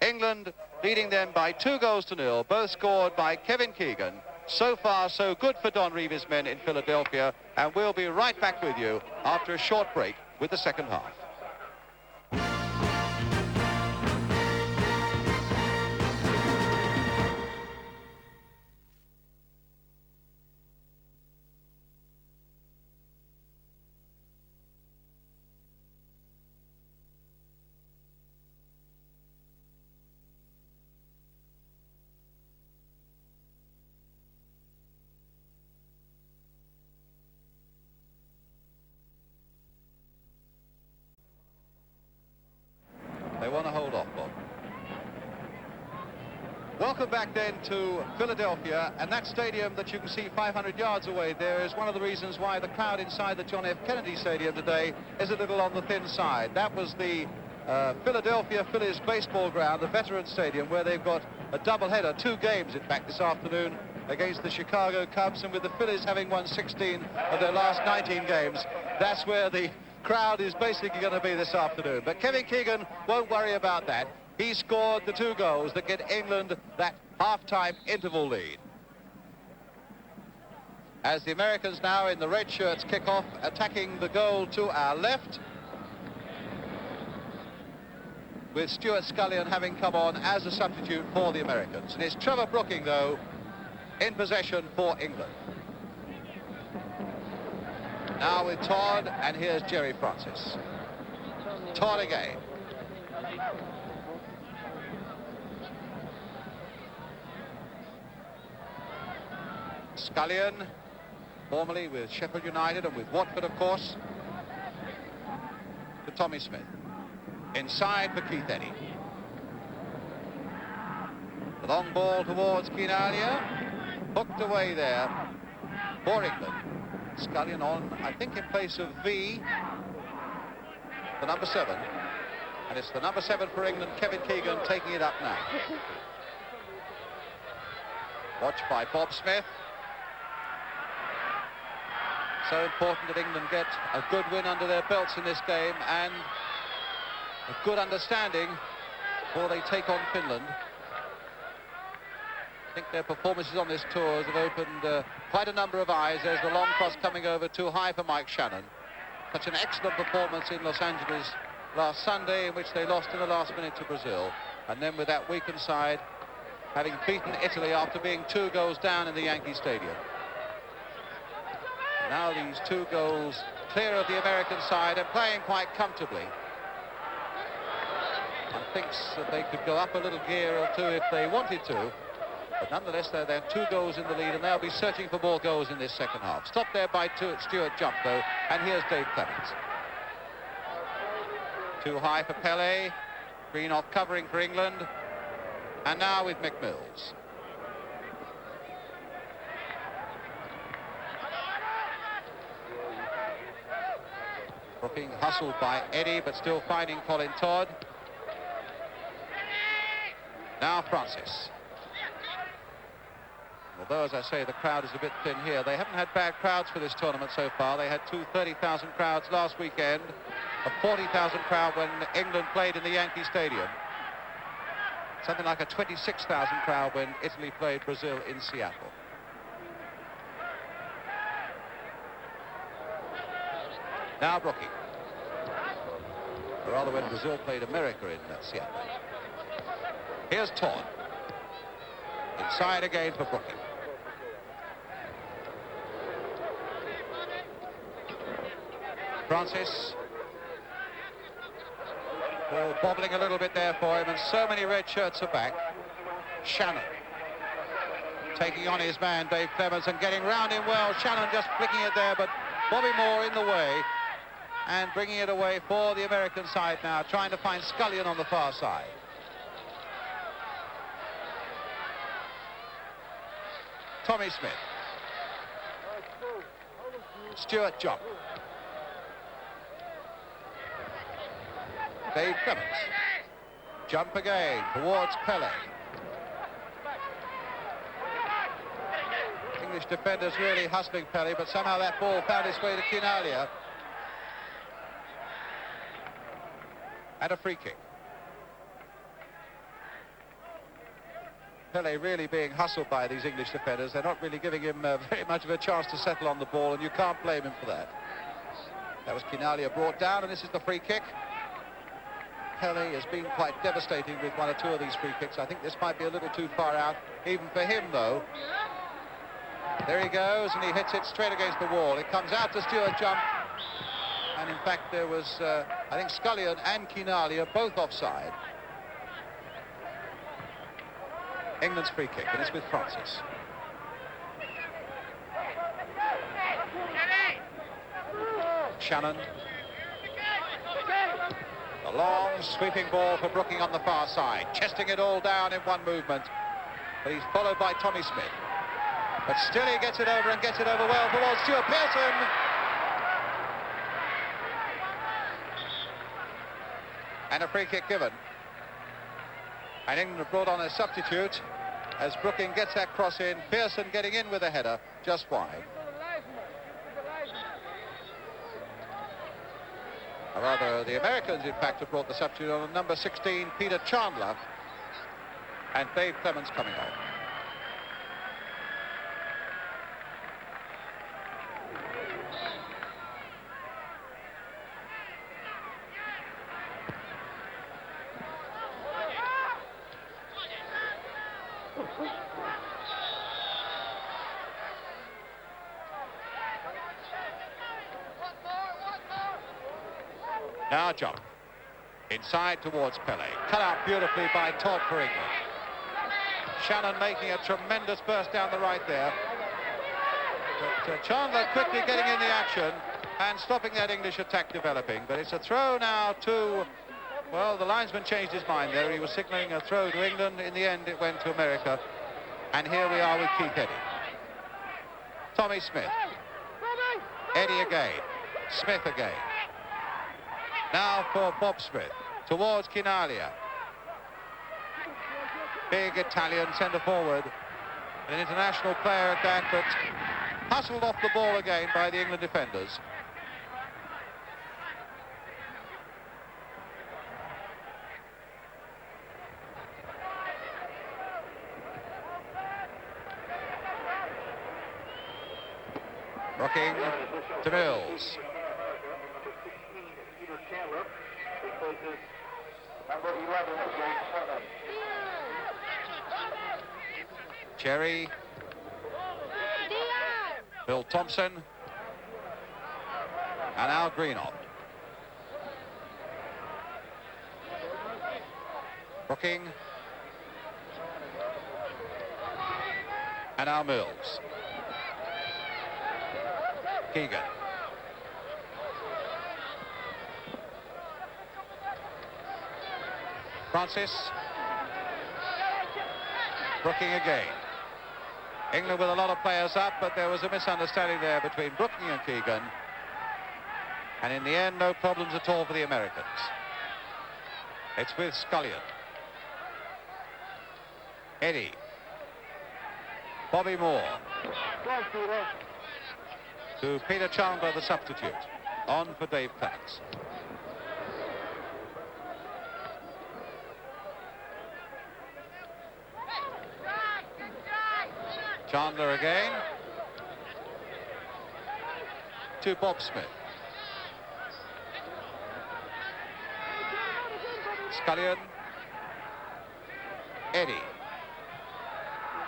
England leading them by 2-0, both scored by Kevin Keegan. So far, so good for Don Revie's men in Philadelphia, and we'll be right back with you after a short break with the second half. Welcome back then to Philadelphia, and that stadium that you can see 500 yards away there is one of the reasons why the crowd inside the John F. Kennedy Stadium today is a little on the thin side. That was the Philadelphia Phillies baseball ground, the Veterans Stadium, where they've got a doubleheader, 2 games in fact this afternoon against the Chicago Cubs, and with the Phillies having won 16 of their last 19 games, that's where the crowd is basically going to be this afternoon. But Kevin Keegan won't worry about that. He scored the 2 goals that get England that half-time interval lead. As the Americans now in the red shirts kick off, attacking the goal to our left, with Stuart Scullion having come on as a substitute for the Americans. And it's Trevor Brooking, though, in possession for England. Now with Todd, and here's Gerry Francis. Todd again. Scullion, formerly with Sheffield United and with Watford, of course, to Tommy Smith. Inside for Keith Eddy. The long ball towards Quinalia. Hooked away there for England. Scullion on, I think, in place of V, the number 7. And it's the number 7 for England, Kevin Keegan, taking it up now. Watched by Bob Smith. So important that England get a good win under their belts in this game and a good understanding before they take on Finland. I think their performances on this tour have opened quite a number of eyes. There's the long cross coming over too high for Mike Shannon. Such an excellent performance in Los Angeles last Sunday, in which they lost in the last minute to Brazil. And then with that weakened side, having beaten Italy after being 2 goals down in the Yankee Stadium. Now these 2 goals clear of the American side and playing quite comfortably. And thinks that they could go up a little gear or 2 if they wanted to. But nonetheless, they're 2 goals in the lead, and they'll be searching for more goals in this second half. Stopped there by Stuart Jump, though, and here's Dave Clemens. Too high for Pele. Greenoff covering for England. And now with McMills. Being hustled by Eddy, but still finding Colin Todd. Now Francis. Although, as I say, the crowd is a bit thin here. They haven't had bad crowds for this tournament so far. They had 2 30,000 crowds last weekend, a 40,000 crowd when England played in the Yankee Stadium. Something like a 26,000 crowd when Italy played Brazil in Seattle. Now Brooking. Or rather, when Brazil played America in Seattle. Here's Todd. Inside again for Brooking. Francis. Ball bobbling a little bit there for him, and so many red shirts are back. Shannon. Taking on his man, Dave Clemens, and getting round him well. Shannon just flicking it there, but Bobby Moore in the way. And bringing it away for the American side now, trying to find Scullion on the far side. Tommy Smith. Stuart Jump. Dave Clemens. Jump again towards Pele. English defenders really hustling Pele, but somehow that ball found its way to Quinalia. And a free kick. Pele really being hustled by these English defenders. They're not really giving him very much of a chance to settle on the ball, and you can't blame him for that. That was Quinalia brought down, and this is the free kick. Pele has been quite devastating with 1 or 2 of these free kicks. I think this might be a little too far out, even for him, though. There he goes, and he hits it straight against the wall. It comes out to Stuart Jump. And in fact, there was, I think, Scullion and Quinalia both offside. England's free kick, and it's with Francis. Shannon. A long sweeping ball for Brooking on the far side, chesting it all down in one movement. but he's followed by Tommy Smith. But still he gets it over and gets it over well towards Stuart Pearson. And a free kick given. And England have brought on a substitute as Brooking gets that cross in. Pearson getting in with a header, just wide. Or rather, the Americans, in fact, have brought the substitute on number 16, Peter Chandler. And Dave Clements coming on. Now jump. Inside towards Pele. Cut out beautifully by Todd for England. Shannon making a tremendous burst down the right there. But Chandler quickly getting in the action and stopping that English attack developing. But it's a throw now to... Well, the linesman changed his mind there. He was signalling a throw to England. In the end, it went to America. And here we are with Keith Eddy. Tommy Smith. Eddy again. Smith again. Now for Bob Smith. Towards Quinalia. Big Italian centre forward. An international player at that, but hustled off the ball again by the England defenders. Rocking to Mills. Cherry. Bill Thompson. And Al Greenough. Rocking. And Al Mills. Keegan. Francis. Brooking again. England with a lot of players up, but there was a misunderstanding there between Brooking and Keegan. And in the end, no problems at all for the Americans. It's with Scullion. Eddy. Bobby Moore. To Peter Chandler, the substitute. On for Dave Clements. Chandler again. To Bob Smith. Scullion. Eddy.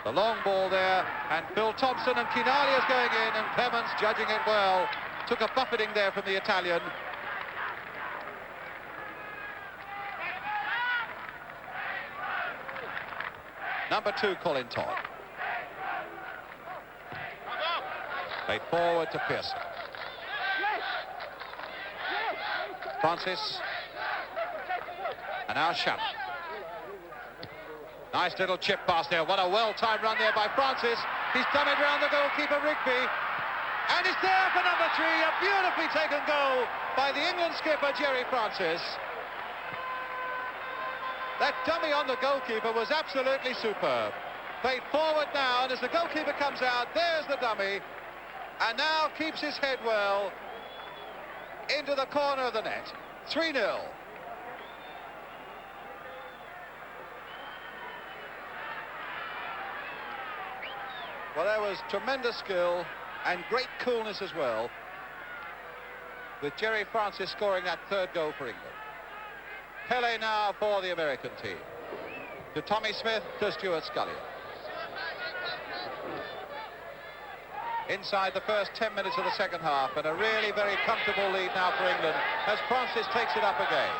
The long ball there, and Bill Thompson and Quinalia is going in, and Clements judging it well. Took a buffeting there from the Italian. Number 2, Colin Todd. Played forward to Pearson. Francis. And now Shannon. Nice little chip pass there. What a well-timed run there by Francis. He's done it round the goalkeeper, Rigby. And it's there for number 3. A beautifully taken goal by the England skipper, Gerry Francis. That dummy on the goalkeeper was absolutely superb. Played forward now, and as the goalkeeper comes out, there's the dummy. And now keeps his head well into the corner of the net. 3-0. Well, there was tremendous skill and great coolness as well, with Gerry Francis scoring that 3rd goal for England. Pele now for the American team. To Tommy Smith, to Stuart Scullion. Inside the first 10 minutes of the second half, and a really very comfortable lead now for England as Francis takes it up again.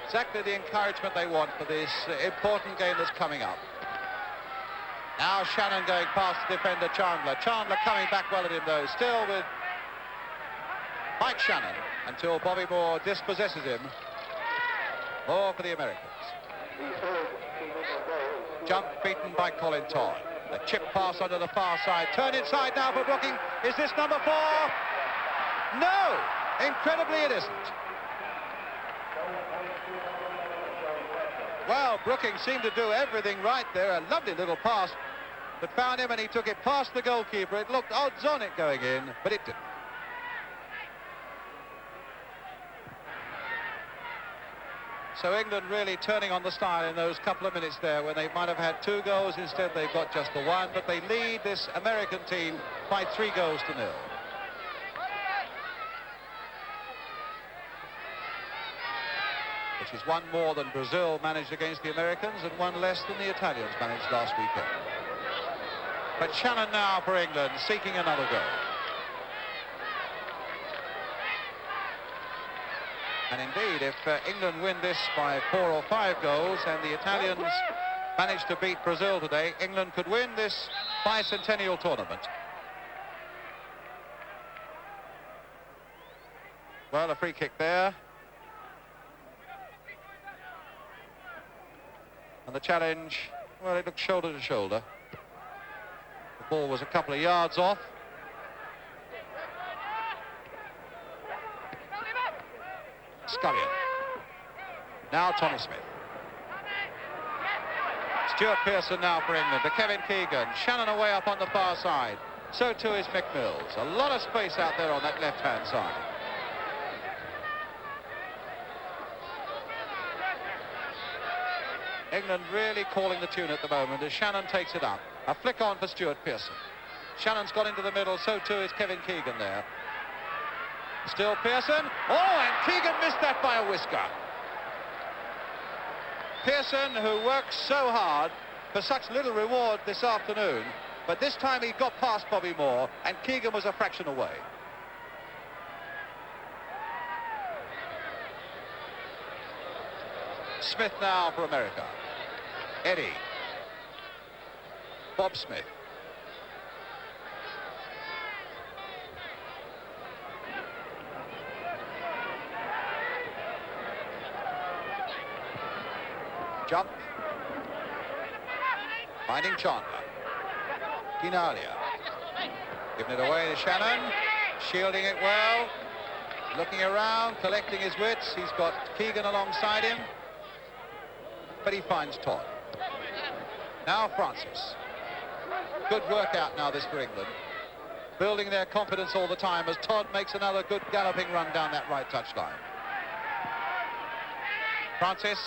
Exactly the encouragement they want for this important game that's coming up. Now Shannon going past the defender Chandler. Chandler coming back well at him though, still with Mike Shannon until Bobby Moore dispossesses him. More for the Americans. Jump beaten by Colin Todd. A chip pass onto the far side. Turn inside now for Brooking. Is this number 4? No! Incredibly it isn't. Well, Brooking seemed to do everything right there. A lovely little pass that found him, and he took it past the goalkeeper. It looked odds on it going in, but it didn't. So England really turning on the style in those couple of minutes there when they might have had 2 goals. Instead, they've got just the 1, but they lead this American team by 3 goals to 0. Which is 1 more than Brazil managed against the Americans and 1 less than the Italians managed last weekend. But Shannon now for England, seeking another goal. And indeed, if England win this by 4 or 5 goals and the Italians manage to beat Brazil today, England could win this bicentennial tournament. Well, a free kick there. And the challenge, well, it looked shoulder to shoulder. The ball was a couple of yards off. Scullion. Now Tommy Smith. Stuart Pearson now for England to Kevin Keegan. Shannon away up on the far side. So too is McMills. A lot of space out there on that left-hand side. England really calling the tune at the moment as Shannon takes it up. A flick on for Stuart Pearson. Shannon's got into the middle, so too is Kevin Keegan there. Still Pearson. Oh, and Keegan missed that by a whisker. Pearson, who works so hard for such little reward this afternoon, but this time he got past Bobby Moore, and Keegan was a fraction away. Smith now for America. Eddie. Bob Smith. Jump. Finding Chandler. Ginalia. Giving it away to Shannon. Shielding it well. Looking around, collecting his wits. He's got Keegan alongside him. But he finds Todd. Now Francis. Good work out now this for England. Building their confidence all the time as Todd makes another good galloping run down that right touchline. Francis,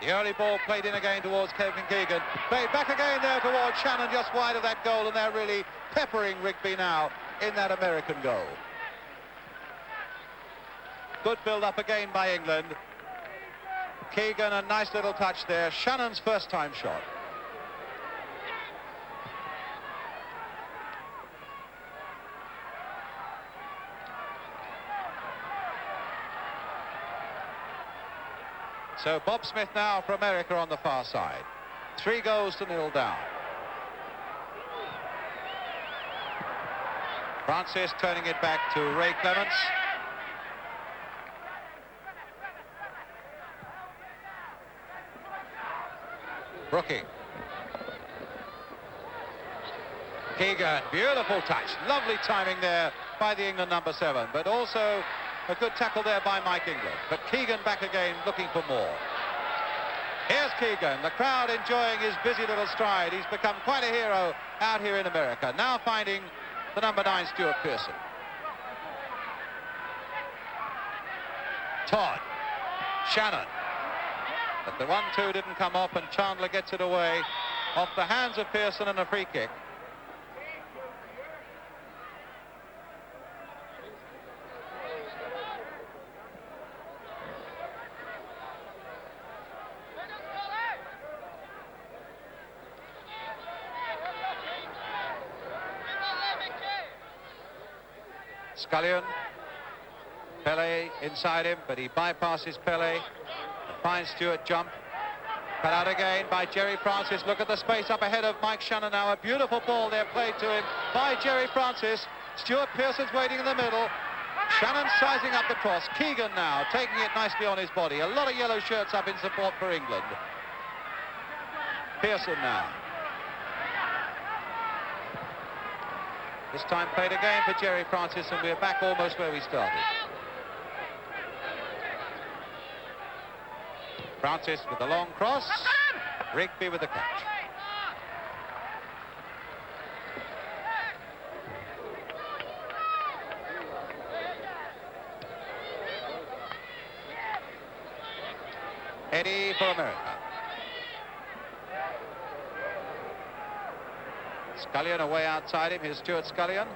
the early ball played in again towards Kevin Keegan. Played back again there towards Shannon, just wide of that goal, and they're really peppering Rigby now in that American goal. Good build-up again by England. Keegan, a nice little touch there. Shannon's first-time shot. So Bob Smith now for America on the far side. 3 goals to 0 down. Francis turning it back to Ray Clements. Brooking. Keegan, beautiful touch. Lovely timing there by the England number 7, but also a good tackle there by Mike England. But Keegan back again, looking for more. Here's Keegan, the crowd enjoying his busy little stride. He's become quite a hero out here in America. Now finding the number 9, Stuart Pearson. Todd. Shannon. But the 1-2 didn't come off, and Chandler gets it away off the hands of Pearson and a free kick. Scullion. Pele inside him, but he bypasses Pele. Fine Stuart jump. Cut out again by Jerry Francis. Look at the space up ahead of Mike Shannon now. A beautiful ball there played to him by Jerry Francis. Stuart Pearson's waiting in the middle. Shannon sizing up the cross. Keegan now taking it nicely on his body. A lot of yellow shirts up in support for England. Pearson now. This time played again for Gerry Francis, and we're back almost where we started. Francis with the long cross. Rigby with the catch. Eddie for America. Scullion away outside him. Here's Stuart Scullion.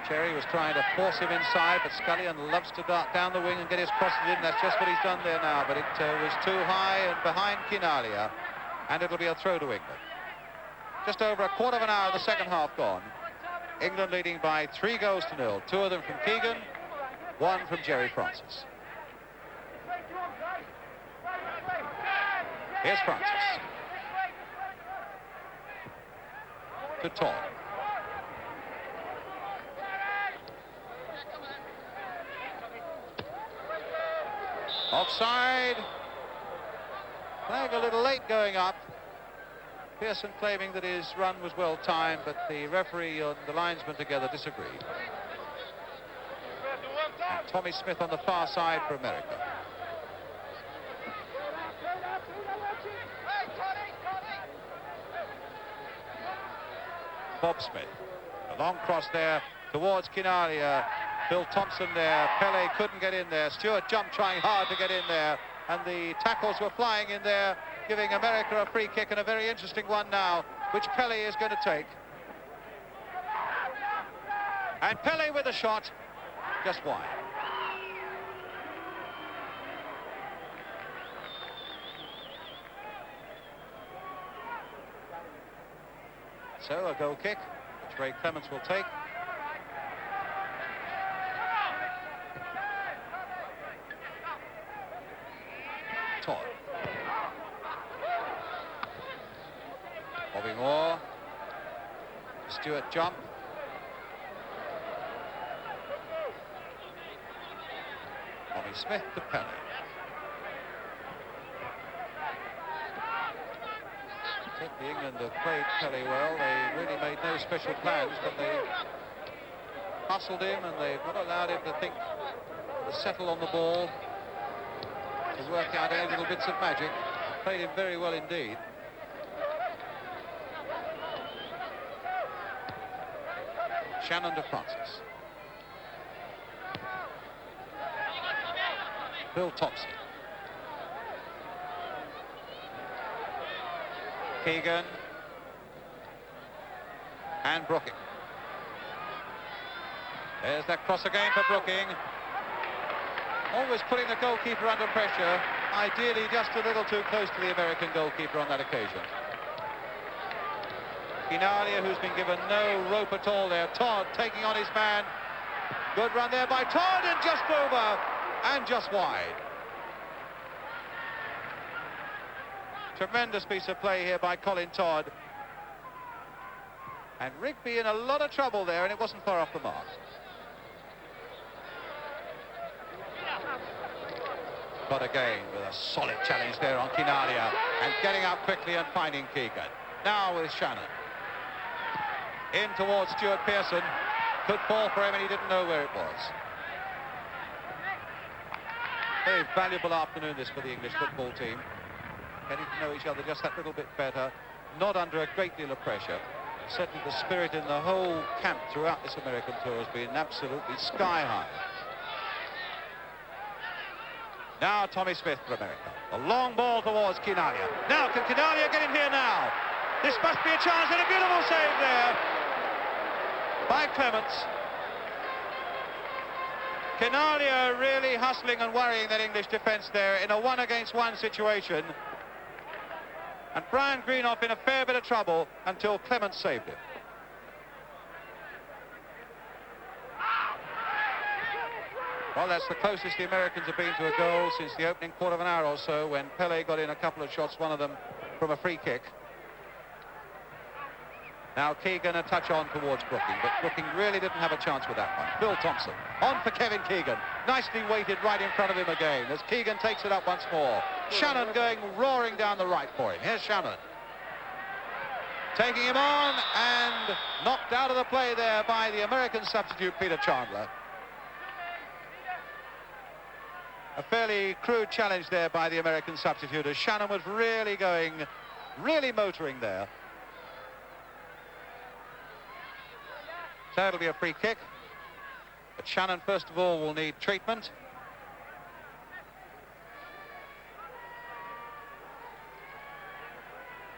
Cherry was trying to force him inside, but Scullion loves to dart down the wing and get his crosses in. That's just what he's done there now, but it was too high and behind Kinalia, and it'll be a throw to England. Just over a quarter of an hour of the second half gone. England leading by 3-0. 2 of them from Keegan, 1 from Gerry Francis. Here's Francis. To Todd. Offside. Flag a little late going up. Pearson claiming that his run was well timed, but the referee and the linesman together disagreed. And Tommy Smith on the far side for America. Bob Smith. A long cross there towards Kinalia. Bill Thompson there. Pele couldn't get in there. Stewart jumped trying hard to get in there. And the tackles were flying in there, giving America a free kick, and a very interesting one now, which Pele is going to take. And Pele with a shot, just wide. So a goal kick, which Ray Clemence will take. Todd. Bobby Moore. Stewart jump. Tommy Smith to Pele. The England have played Pele well. They really made no special plans, but they hustled him and they've not allowed him to think, to settle on the ball, to work out any little bits of magic. Played him very well indeed. Shannon to Francis. Bill Thompson. Keegan and Brooking. There's that cross again for Brooking. Always putting the goalkeeper under pressure. Ideally just a little too close to the American goalkeeper on that occasion. Kinalia, who's been given no rope at all there. Todd taking on his man. Good run there by Todd, and just over and just wide. Tremendous piece of play here by Colin Todd. And Rigby in a lot of trouble there, and it wasn't far off the mark. But again, with a solid challenge there on Kinalia, and getting up quickly and finding Keegan. Now with Shannon. In towards Stuart Pearson. Could fall for him, and he didn't know where it was. Very valuable afternoon this for the English football team. Getting to know each other just that little bit better, not under a great deal of pressure. Certainly the spirit in the whole camp throughout this American tour has been absolutely sky high. Now Tommy Smith for America. A long ball towards Kinalia. Now can Kinalia get in here now? This must be a chance, and a beautiful save there by Clements. Kinalia really hustling and worrying that English defence there in a 1-against-1 situation. And Brian Greenough in a fair bit of trouble until Clements saved him. Well, that's the closest the Americans have been to a goal since the opening quarter of an hour or so, when Pele got in a couple of shots, one of them from a free kick. Now Keegan a touch on towards Brooking, but Brooking really didn't have a chance with that one. Phil Thompson on for Kevin Keegan. Nicely weighted right in front of him again as Keegan takes it up once more. Shannon going roaring down the right for him. Here's Shannon. Taking him on and knocked out of the play there by the American substitute Peter Chandler. A fairly crude challenge there by the American substitute as Shannon was really motoring there. So it'll be a free kick. But Shannon, first of all, will need treatment.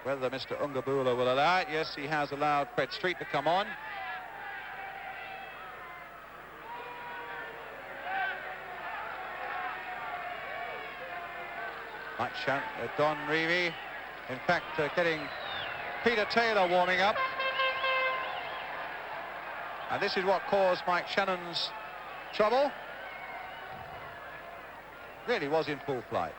Whether Mr. Ungabula will allow it. Yes, he has allowed Fred Street to come on. Mike Shannon, Don Revie, in fact, getting Peter Taylor warming up. And this is what caused Mike Shannon's trouble. Really was in full flight.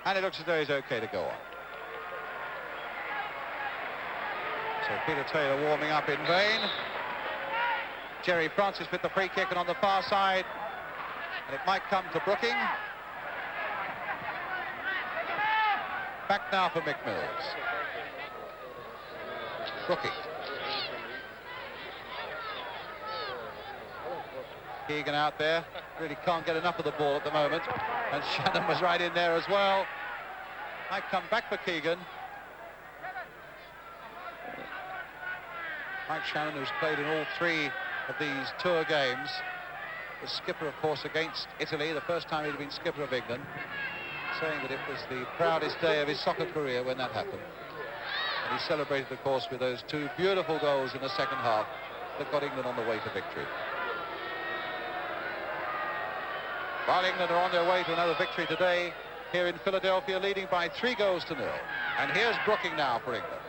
And it looks as though he's okay to go on. So Peter Taylor warming up in vain. Jerry Francis with the free kick and on the far side. And it might come to Brooking. Back now for McMills. Brooking. Keegan out there. Really can't get enough of the ball at the moment. And Shannon was right in there as well. Might come back for Keegan. Mike Shannon, who's played in all three of these tour games, was skipper, of course, against Italy, the first time he'd been skipper of England, saying that it was the proudest day of his soccer career when that happened. And he celebrated, of course, with those two beautiful goals in the second half that got England on the way to victory. While England are on their way to another victory today here in Philadelphia, leading by 3-0. And here's Brooking now for England.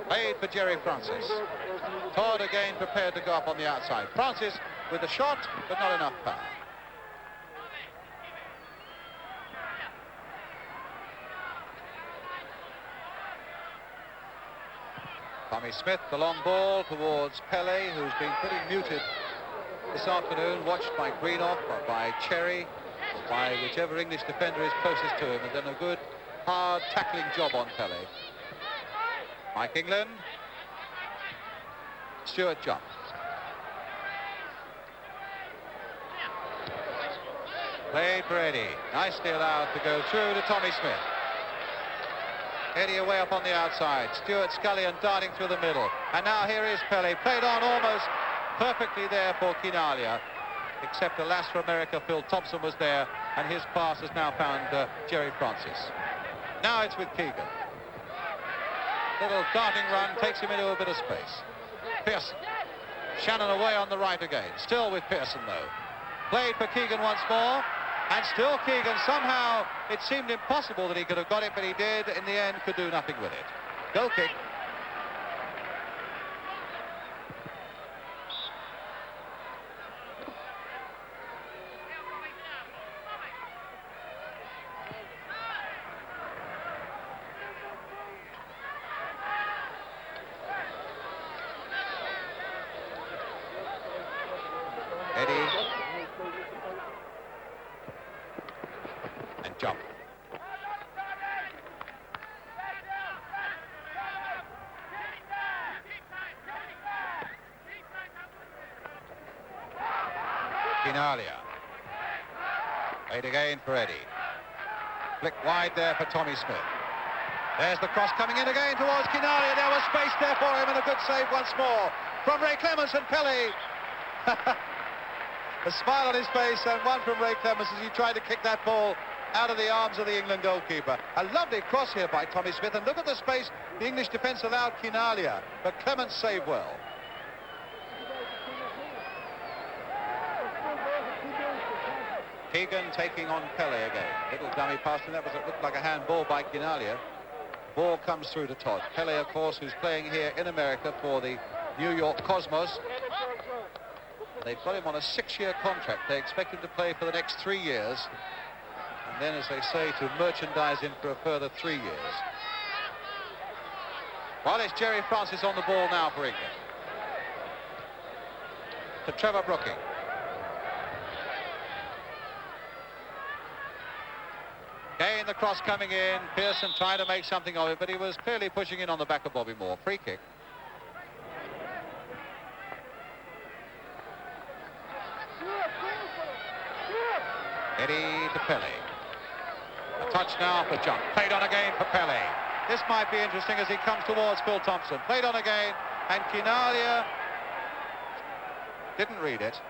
Played for Jerry Francis. Todd again prepared to go up on the outside. Francis with the shot, but not enough power. Tommy Smith, the long ball towards Pele, who's been pretty muted this afternoon, watched by Greenoff, or by Cherry, or by whichever English defender is closest to him, and done a good, hard tackling job on Pele. Mike England. Stewart jumps. Played for Eddie. Nicely allowed to go through to Tommy Smith. Eddie away up on the outside. Stewart, Scullion darting through the middle. And now here is Pele. Played on almost perfectly there for Quinalia. Except alas for America, Phil Thompson was there. And his pass has now found Jerry Francis. Now it's with Keegan. Little darting run takes him into a bit of space. Pearson. Shannon away on the right again. Still with Pearson though. Played for Keegan once more. And still Keegan. Somehow it seemed impossible that he could have got it, but he did. In the end, could do nothing with it. Goal kick. Eddie. And jump. Quinalia. Played again for Eddie. Flick wide there for Tommy Smith. There's the cross coming in again towards Quinalia. There was space there for him and a good save once more from Ray Clemence, and Pele. A smile on his face and one from Ray Clemence as he tried to kick that ball out of the arms of the England goalkeeper. A lovely cross here by Tommy Smith, and look at the space the English defence allowed Quinalia, but Clemence saved well. Keegan taking on Pele again. Little dummy pass, and that was looked like a handball by Quinalia. Ball comes through to Todd. Pele, of course, who's playing here in America for the New York Cosmos. They've got him on a 6-year contract. They expect him to play for the next 3 years. And then, as they say, to merchandise him for a further 3 years. Well, it's Gerry Francis on the ball now for England. To Trevor Brooking. Again, the cross coming in. Pearson trying to make something of it, but he was clearly pushing in on the back of Bobby Moore. Free kick. Eddie to Pele. A touch now for John. Played on again for Pele. This might be interesting as he comes towards Phil Thompson. Played on again, and Kinalia didn't read it.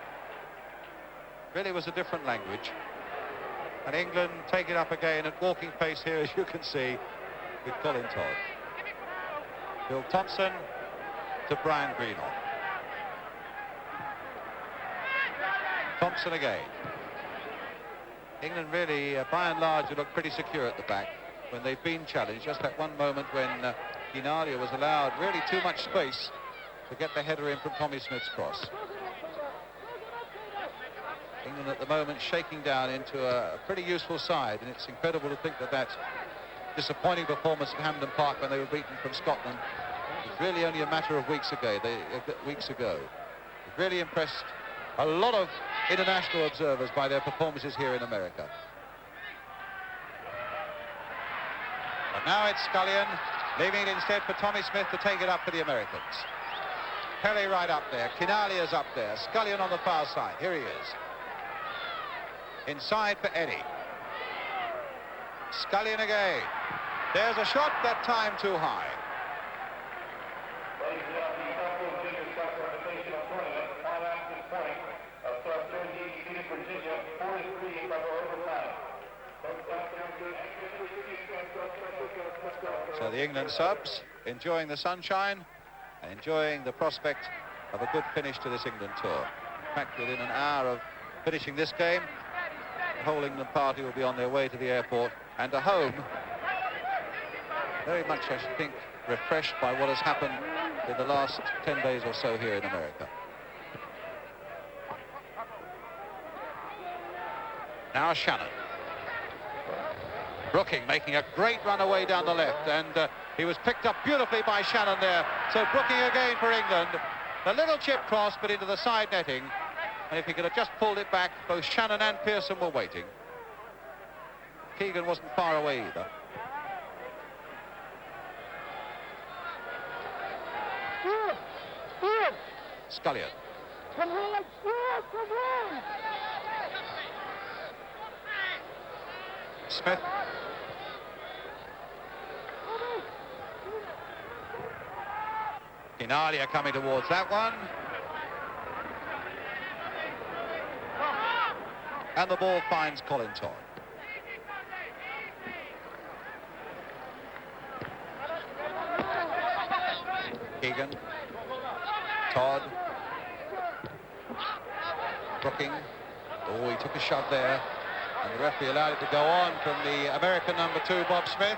Really was a different language. And England take it up again at walking pace here, as you can see, with Colin Todd. Phil Thompson to Brian Greenough. Thompson again. England really, by and large, look pretty secure at the back when they've been challenged. Just that one moment when Kinalia was allowed really too much space to get the header in from Tommy Smith's cross. England at the moment shaking down into a pretty useful side, and it's incredible to think that that disappointing performance at Hampden Park when they were beaten from Scotland was really only a matter of weeks ago. It really impressed a lot of international observers by their performances here in America. But now it's Scullion, leaving it instead for Tommy Smith to take it up for the Americans. Pele right up there, Kinalia's up there, Scullion on the far side, here he is. Inside for Eddie. Scullion again. There's a shot, that time too high. So the England subs enjoying the sunshine and enjoying the prospect of a good finish to this England tour. In fact, within an hour of finishing this game, the whole England party will be on their way to the airport and to home. Very much, I should think, refreshed by what has happened in the last 10 days or so here in America. Now Shannon. Brooking making a great run away down the left, and he was picked up beautifully by Shannon there. So Brooking again for England. A little chip cross, but into the side netting. And if he could have just pulled it back, both Shannon and Pearson were waiting. Keegan wasn't far away either. Scullion. Smith. Kinalia coming towards that one. And the ball finds Colin Todd. Keegan. Todd. Brooking. Oh, he took a shot there. And the referee allowed it to go on from the American number 2, Bob Smith.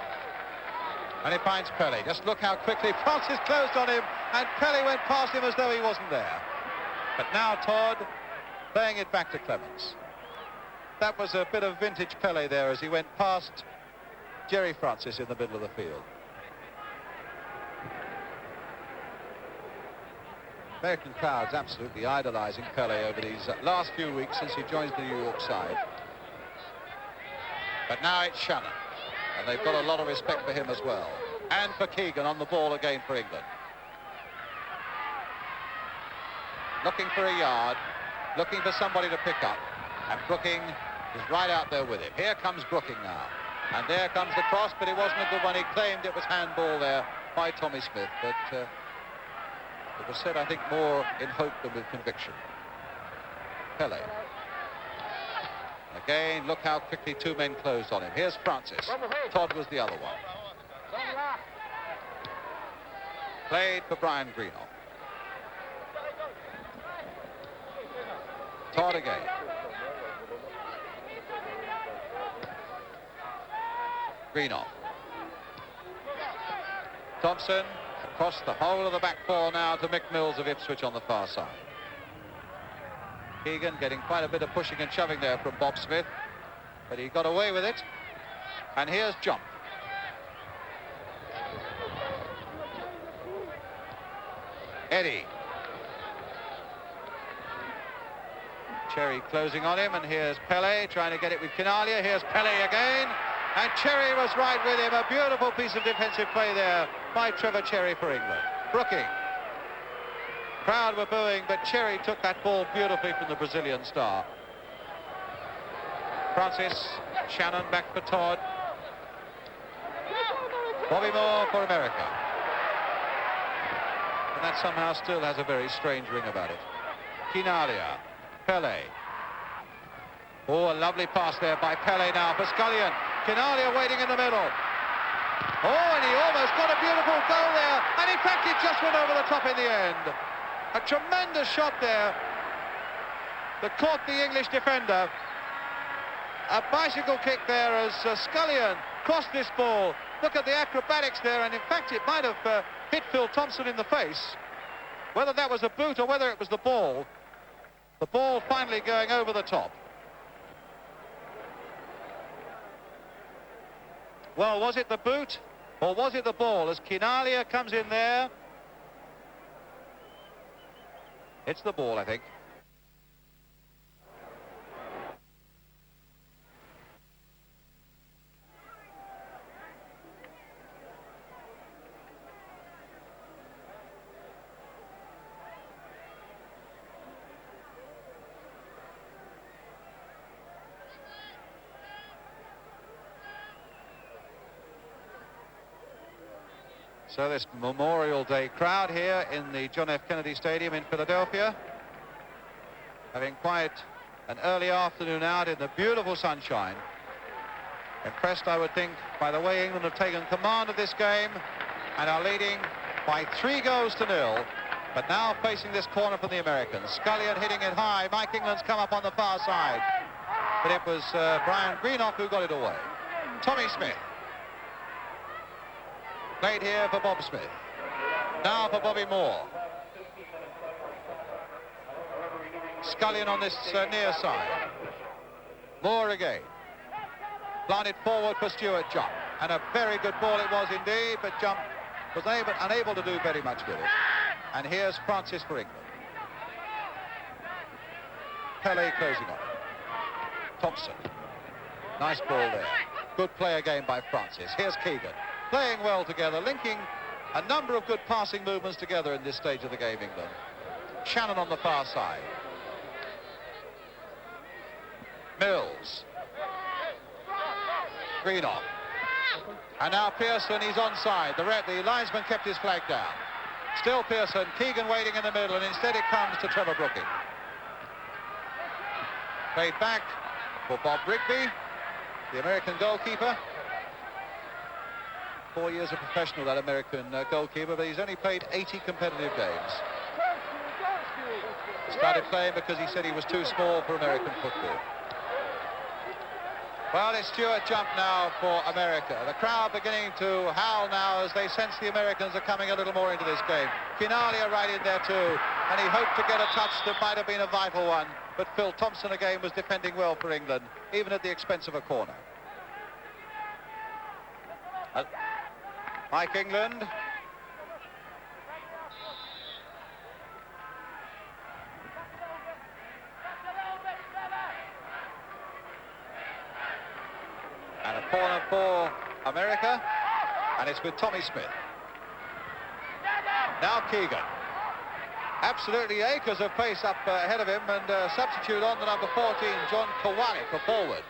And he finds Pele. Just look how quickly Francis closed on him, and Pele went past him as though he wasn't there. But now Todd playing it back to Clements. That was a bit of vintage Pele there as he went past Gerry Francis in the middle of the field. American crowds absolutely idolizing Pele over these last few weeks since he joins the New York side. But now it's Shannon, and they've got a lot of respect for him as well. And for Keegan on the ball again for England. Looking for a yard, looking for somebody to pick up, and Brooking is right out there with him. Here comes Brooking now, and there comes the cross, but it wasn't a good one. He claimed it was handball there by Tommy Smith, but it was said, I think, more in hope than with conviction. Pele. Again, look how quickly 2 men closed on him. Here's Francis. Todd was the other one. Played for Brian Greenough. Todd again. Greenough. Thompson across the whole of the back four now to Mick Mills of Ipswich on the far side. Keegan getting quite a bit of pushing and shoving there from Bob Smith, but he got away with it. And here's Jump. Eddie. Cherry closing on him, and here's Pele trying to get it with Kinalia. Here's Pele again, and Cherry was right with him. A beautiful piece of defensive play there by Trevor Cherry for England. Brooking. Crowd were booing, but Cherry took that ball beautifully from the Brazilian star. Francis, Shannon back for Todd. Bobby Moore for America. And that somehow still has a very strange ring about it. Kinalia, Pele. Oh, a lovely pass there by Pele now for Scullion. Kinalia waiting in the middle. Oh, and he almost got a beautiful goal there. And in fact, it just went over the top in the end. A tremendous shot there that caught the English defender. A bicycle kick there as Scullion crossed this ball. Look at the acrobatics there, and in fact it might have hit Phil Thompson in the face. Whether that was a boot or whether it was the ball finally going over the top. Well, was it the boot or was it the ball? As Kinalia comes in there. It's the ball, I think. So this Memorial Day crowd here in the John F. Kennedy Stadium in Philadelphia, having quite an early afternoon out in the beautiful sunshine. Impressed, I would think, by the way England have taken command of this game and are leading by 3-0. But now facing this corner from the Americans. Scullion hitting it high. Mike England's come up on the far side. But it was Brian Greenough who got it away. Tommy Smith. Played here for Bob Smith. Now for Bobby Moore. Scullion on this near side. Moore again. Planted forward for Stuart Jump. And a very good ball it was indeed, but Jump was unable to do very much with it. And here's Francis for England. Pele closing on it. Thompson. Nice ball there. Good play again by Francis. Here's Keegan. Playing well together, linking a number of good passing movements together in this stage of the game, England. Shannon on the far side. Mills. Greenough. And now Pearson, he's onside. The linesman kept his flag down. Still Pearson, Keegan waiting in the middle, and instead it comes to Trevor Brooking. Played back for Bob Rigby, the American goalkeeper. 4 years a professional, that American goalkeeper, but he's only played 80 competitive games. Started playing because he said he was too small for American football. Well, it's Stuart Jump now for America. The crowd beginning to howl now as they sense the Americans are coming a little more into this game. Kinalia right in there too, and he hoped to get a touch that might have been a vital one, but Phil Thompson again was defending well for England, even at the expense of a corner. Mike England. And a corner for America, and it's with Tommy Smith. Now Keegan. Absolutely acres of pace up ahead of him, and substitute on the number 14, John Kawani, for forward.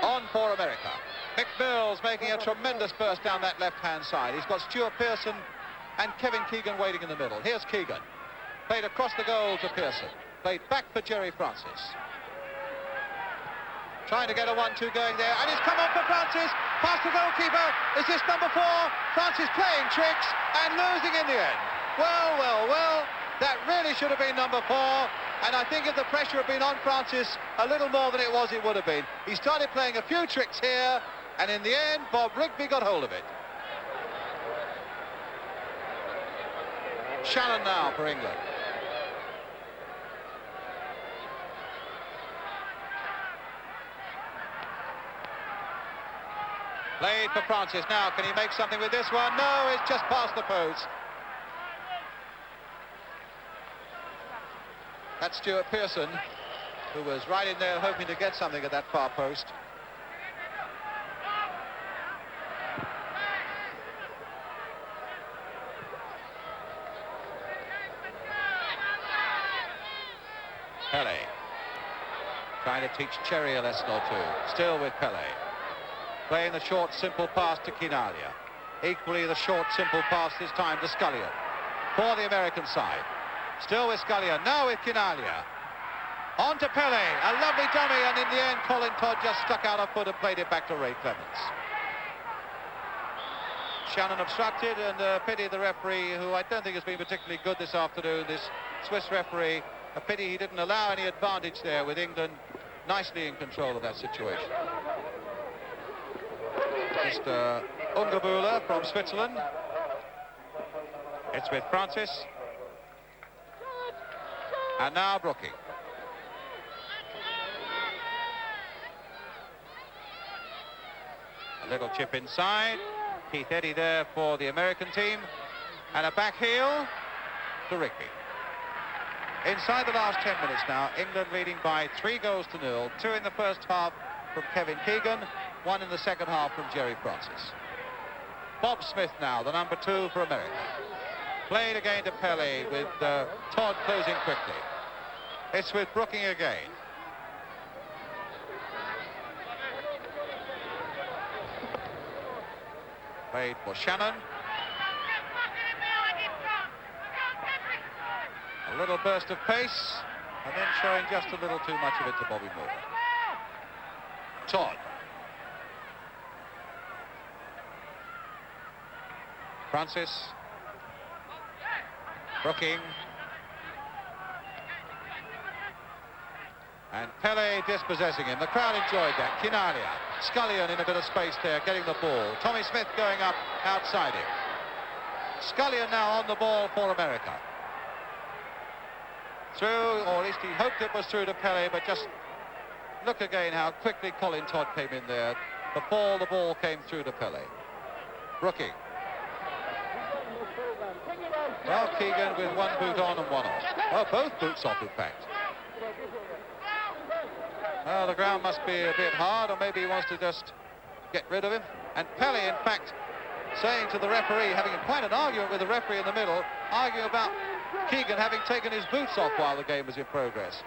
On for America. Mick Mills making a tremendous burst down that left-hand side. He's got Stuart Pearson and Kevin Keegan waiting in the middle. Here's Keegan. Played across the goal to Pearson. Played back for Gerry Francis. Trying to get a 1-2 going there, and it's come on for Francis. Past the goalkeeper. Is this number 4? Francis playing tricks and losing in the end. Well, well, well. That really should have been number 4. And I think if the pressure had been on Francis a little more than it was, it would have been. He started playing a few tricks here, and in the end, Bob Rigby got hold of it. Shannon now for England. Played for Francis. Now, can he make something with this one? No, it's just past the post. That's Stuart Pearson, who was right in there hoping to get something at that far post. Pele. Trying to teach Cherry a lesson or two. Still with Pele. Playing the short, simple pass to Quinaglia. Equally the short, simple pass this time to Scullion. For the American side. Still with Scullion. Now with Quinaglia. On to Pele. A lovely dummy, and in the end, Colin Todd just stuck out a foot and played it back to Ray Clements. Shannon obstructed, and pity the referee, who I don't think has been particularly good this afternoon, this Swiss referee. A pity he didn't allow any advantage there, with England nicely in control of that situation. Mr. Ungerbühler from Switzerland. It's with Francis. And now Brooking. A little chip inside. Keith Eddy there for the American team. And a back heel to Rigby. Inside the last 10 minutes now, England leading by 3-0. 2 in the first half from Kevin Keegan, 1 in the second half from Gerry Francis. Bob Smith now, the number 2 for America. Played again to Pele, with Todd closing quickly. It's with Brooking again. Played for Shannon. A little burst of pace, and then showing just a little too much of it to Bobby Moore. Todd. Francis. Brooking. And Pele dispossessing him. The crowd enjoyed that. Quinaglia. Scullion in a bit of space there, getting the ball. Tommy Smith going up outside him. Scullion now on the ball for America. Through, or at least he hoped it was through to Pele, but just look again how quickly Colin Todd came in there before the ball came through to Pele. Brooking. Well, Keegan with one boot on and one off. Well, both boots off, in fact. Well, the ground must be a bit hard, or maybe he wants to just get rid of him. And Pele, in fact, saying to the referee, having quite an argument with the referee in the middle, arguing about Keegan having taken his boots off while the game was in progress.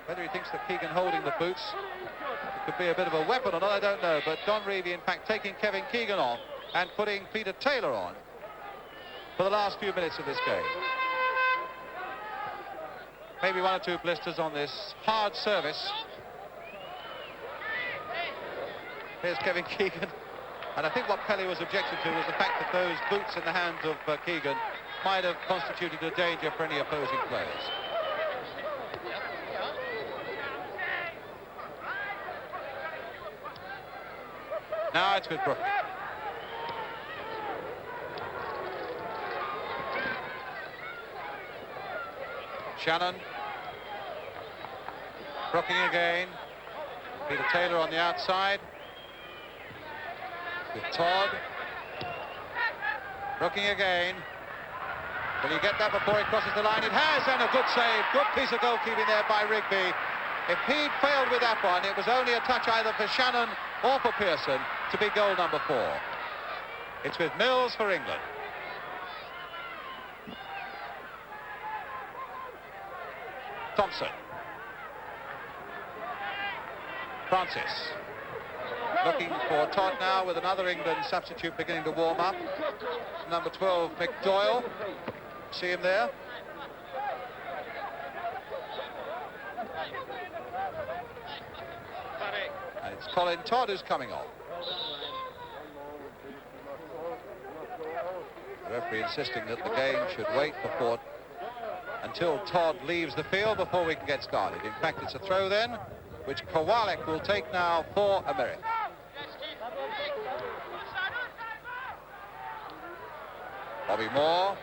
Whether he thinks that Keegan holding the boots, it could be a bit of a weapon or not, I don't know. But Don Revie, in fact, taking Kevin Keegan off and putting Peter Taylor on for the last few minutes of this game. Maybe 1 or 2 blisters on this hard service. Here's Kevin Keegan. And I think what Pele was objecting to was the fact that those boots in the hands of Keegan might have constituted a danger for any opposing players. Now it's with Brooking. Shannon. Brooking again. Peter Taylor on the outside. With Todd. Brooking again. Will he get that before he crosses the line? It has, and a good save. Good piece of goalkeeping there by Rigby. If he'd failed with that one, it was only a touch either for Shannon or for Pearson to be goal number 4. It's with Mills for England. Thompson. Francis. Looking for Todd now, with another England substitute beginning to warm up. Number 12, Mick Doyle. See him there. And it's Colin Todd who's coming on. The referee insisting that the game should wait until Todd leaves the field before we can get started. In fact, it's a throw then, which Kowalik will take now for America. Bobby Moore.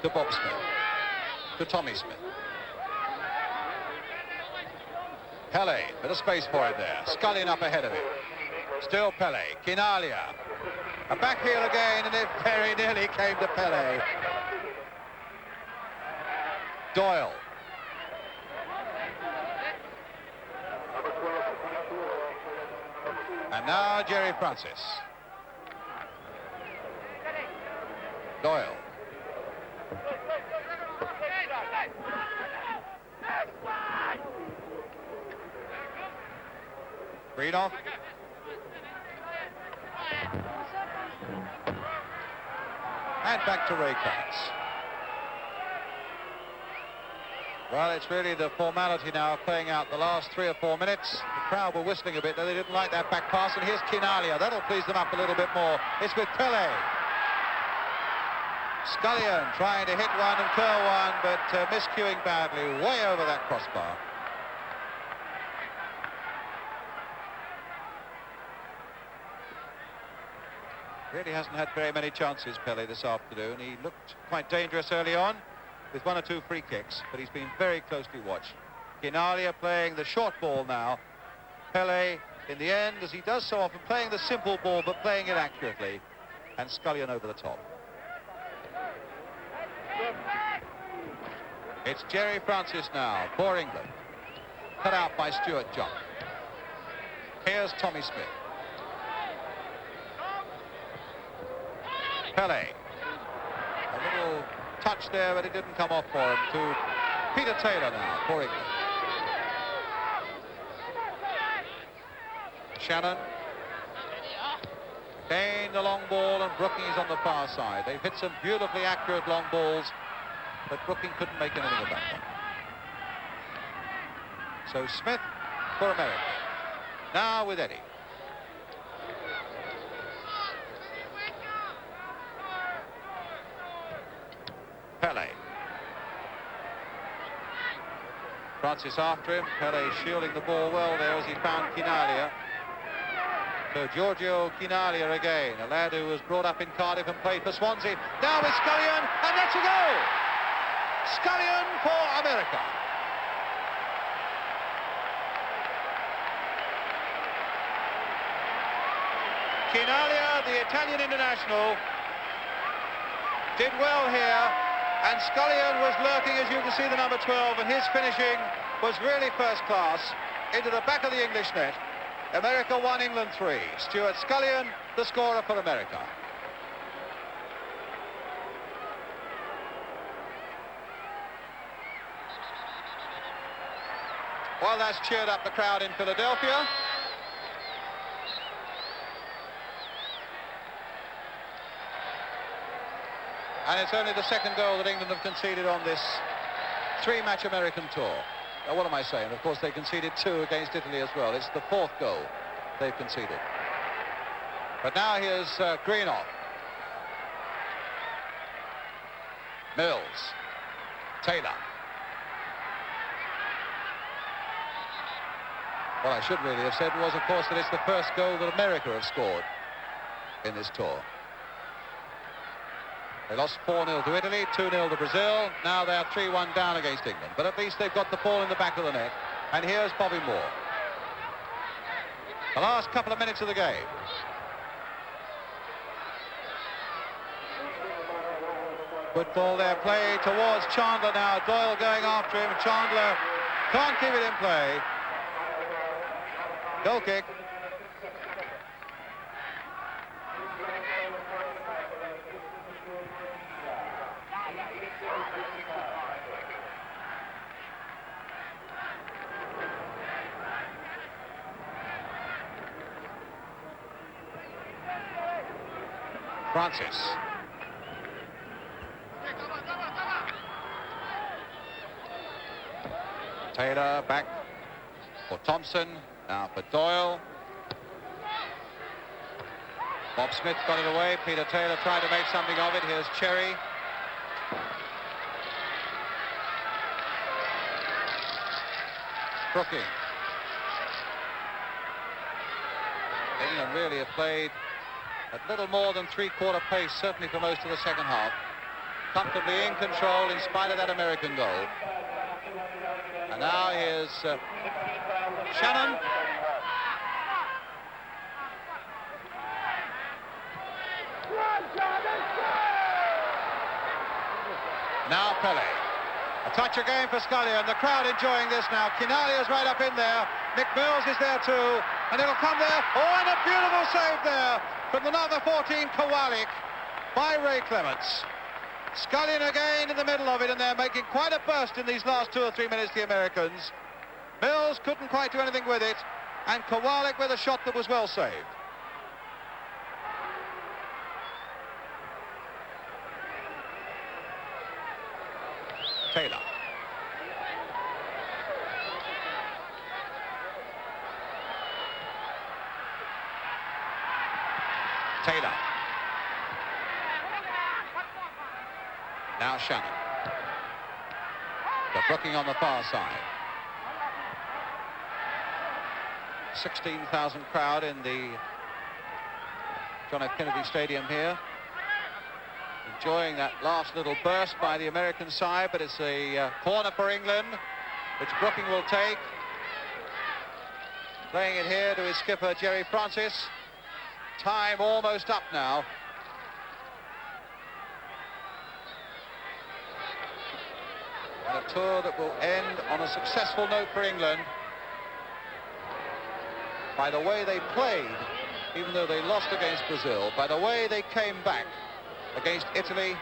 To Bob Smith. To Tommy Smith. Pele, bit of space for him there. Scullion up ahead of him. Still Pele. Quinalia. A back heel again, and it very nearly came to Pele. Doyle. And now Gerry Francis. Doyle. Greenoff. And back to Ray Katz. Well, it's really the formality now of playing out the last 3 or 4 minutes. The crowd were whistling a bit, though they didn't like that back pass. And here's Quinalia. That'll please them up a little bit more. It's with Pele. Scullion trying to hit one and curl one, but miscuing badly, way over that crossbar. Really hasn't had very many chances, Pele, this afternoon. He looked quite dangerous early on with 1 or 2 free kicks, but he's been very closely watched. Quinalia playing the short ball now. Pele, in the end, as he does so often, playing the simple ball, but playing it accurately. And Scullion over the top. It's Gerry Francis now for England. Cut out by Stuart John. Here's Tommy Smith. Pele. A little touch there, but it didn't come off for him. To Peter Taylor now for England. Shannon. Again the long ball, and Brookings on the far side. They've hit some beautifully accurate long balls, but Brookings couldn't make anything of that one. So Smith for America. Now with Eddie. Pele. Francis after him. Pele shielding the ball well there as he found Quinalia. So Giorgio Quinalia again, a lad who was brought up in Cardiff and played for Swansea. Now with Scullion, and that's a goal! Scullion for America. Quinalia, the Italian international, did well here, and Scullion was lurking, as you can see, the number 12, and his finishing was really first class into the back of the English net. America 1, England 3. Stuart Scullion, the scorer for America. Well, that's cheered up the crowd in Philadelphia. And it's only the second goal that England have conceded on this 3-match American tour. Now, what am I saying? Of course, they conceded 2 against Italy as well. It's the 4th goal they've conceded. But now here's Greenoff. Mills. Taylor. What I should really have said was, of course, that it's the first goal that America have scored in this tour. They lost 4-0 to Italy, 2-0 to Brazil. Now they're 3-1 down against England. But at least they've got the ball in the back of the net. And here's Bobby Moore. The last couple of minutes of the game. Good ball there, play towards Chandler now. Doyle going after him. Chandler can't keep it in play. Goal kick. Francis. Taylor back for Thompson. Now for Doyle. Bob Smith got it away. Peter Taylor tried to make something of it. Here's Cherry. Brookings. England really have played at little more than 3/4 pace, certainly for most of the second half. Comfortably in control in spite of that American goal. And now here's Here's Shannon. Now Pele. A touch again for Scully, and the crowd enjoying this now. Kinalia's right up in there. Nick Mills is there too, and it'll come there. Oh, and a beautiful save there from the number 14, Kowalik, by Ray Clements. Scullion again in the middle of it, and they're making quite a burst in these last 2 or 3 minutes, the Americans. Mills couldn't quite do anything with it, and Kowalik with a shot that was well saved. Taylor. Taylor. Now Shannon. The booking on the far side. 16,000 crowd in the John F. Kennedy Stadium here. Enjoying that last little burst by the American side, but it's a corner for England, which Brooking will take. Playing it here to his skipper, Gerry Francis. Time almost up now. And a tour that will end on a successful note for England. By the way they played, even though they lost against Brazil, by the way they came back against Italy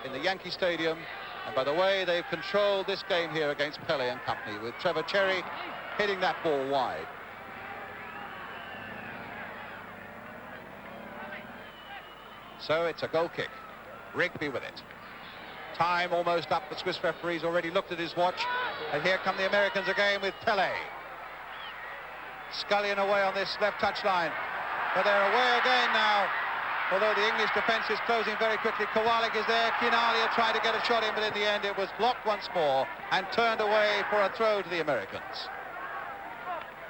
in the Yankee Stadium, and by the way they've controlled this game here against Pele and company, with Trevor Cherry hitting that ball wide. So it's a goal kick. Rigby with it. Time almost up. The Swiss referee's already looked at his watch, and here come the Americans again with Pele. Scullion away on this left touchline, but they're away again now. Although the English defence is closing very quickly. Kowalik is there. Kinalia tried to get a shot in, but in the end it was blocked once more and turned away for a throw to the Americans.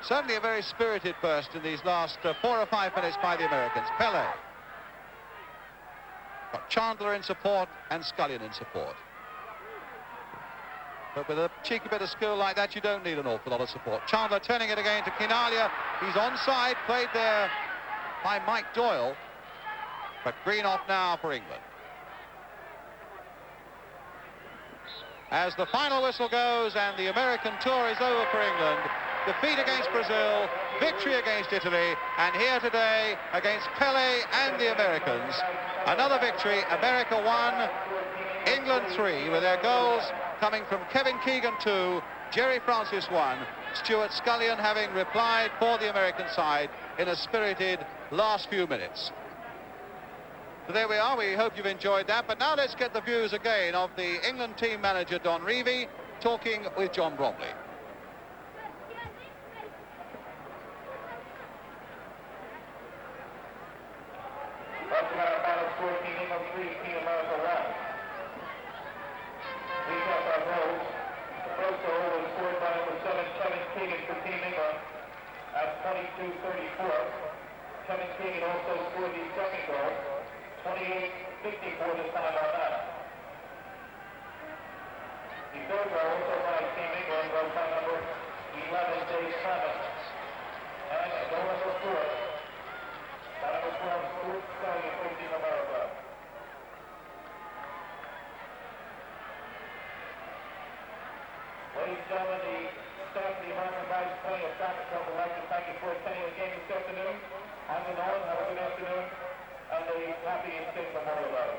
Certainly a very spirited burst in these last 4 or 5 minutes by the Americans. Pele. Got Chandler in support and Scullion in support. But with a cheeky bit of skill like that, you don't need an awful lot of support. Chandler turning it again to Kinalia. He's onside, played there by Mike Doyle. But green off now for England. As the final whistle goes and the American tour is over for England, defeat against Brazil, victory against Italy, and here today against Pele and the Americans. Another victory, America 1, England 3, with their goals coming from Kevin Keegan 2, Gerry Francis 1, Stuart Scullion having replied for the American side in a spirited last few minutes. So there we are. We hope you've enjoyed that. But now let's get the views again of the England team manager, Don Revie, talking with John Bromley. That's about a final score, Team England 3, Team America 1. These are our goals. The first goal was scored by number 7, Kevin Keegan for Team England at 22-34. Kevin Keegan also scored the second goal. 28-54 this time on that. The third goal also by Team England was by number 11, Dave Clements. And goal number 4 by number 12, Stuart Scullion for Team America. Ladies and gentlemen, the staff of the American Vice Playing of Soccer Club would like to thank you for attending the game this afternoon. I'm the Nolan. Have a good afternoon. And the Happy and Safe Memorial Day.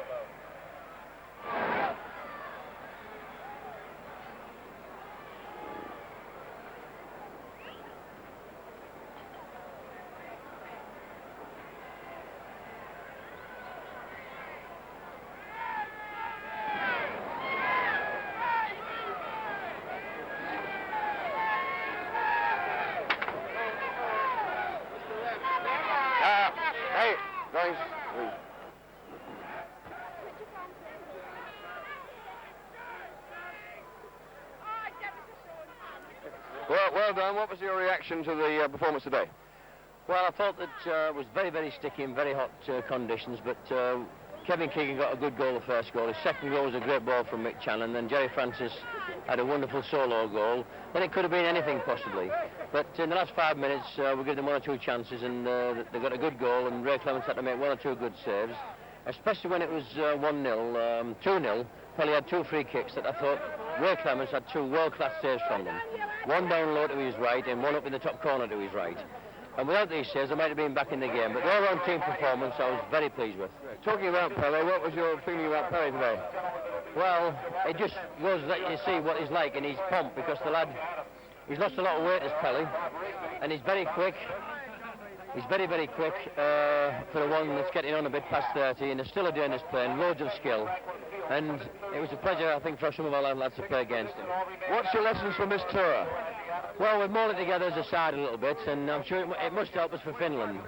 Hey, guys. Well done. What was your reaction to the performance today? Well, I thought that it was very, very sticky and very hot conditions, but Kevin Keegan got a good goal, the first goal. His second goal was a great ball from Mick Channon. Then Jerry Francis had a wonderful solo goal. Then it could have been anything possibly. But in the last 5 minutes, we gave them 1 or 2 chances, and they got a good goal, and Ray Clements had to make 1 or 2 good saves, especially when it was 1-0, 2-0. Pelly had 2 free kicks that I thought Ray Clements had 2 world-class saves from them. 1 down low to his right and 1 up in the top corner to his right. And without these saves, I might have been back in the game. But the all-round team performance, I was very pleased with. Talking about Pelé, what was your feeling about Pelé today? Well, it just goes to let you see what he's like in his pomp, because the lad, he's lost a lot of weight as Pelé, and he's very quick. He's very, very quick for the one that's getting on a bit past 30, and there's still a dangerous playing, loads of skill. And it was a pleasure, I think, for some of our lads to play against him. What's your lessons from this tour? Well, we've molded together as a side a little bit, and I'm sure it must help us for Finland.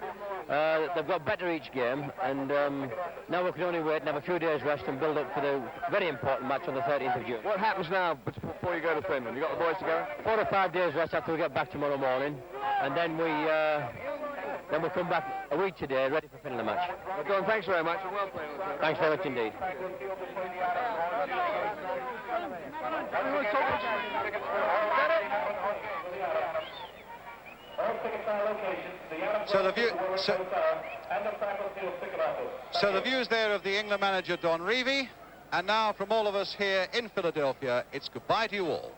They've got better each game, and now we can only wait and have a few days rest and build up for the very important match on the 13th of June. What happens now before you go to Finland? You got the boys together? 4 or 5 days rest after we get back tomorrow morning, and then we'll come back a week today, ready for Finland match. Well, Don, thanks very much, and well played. Thanks very much indeed. So the views there of the England manager Don Revie, and now from all of us here in Philadelphia, it's goodbye to you all.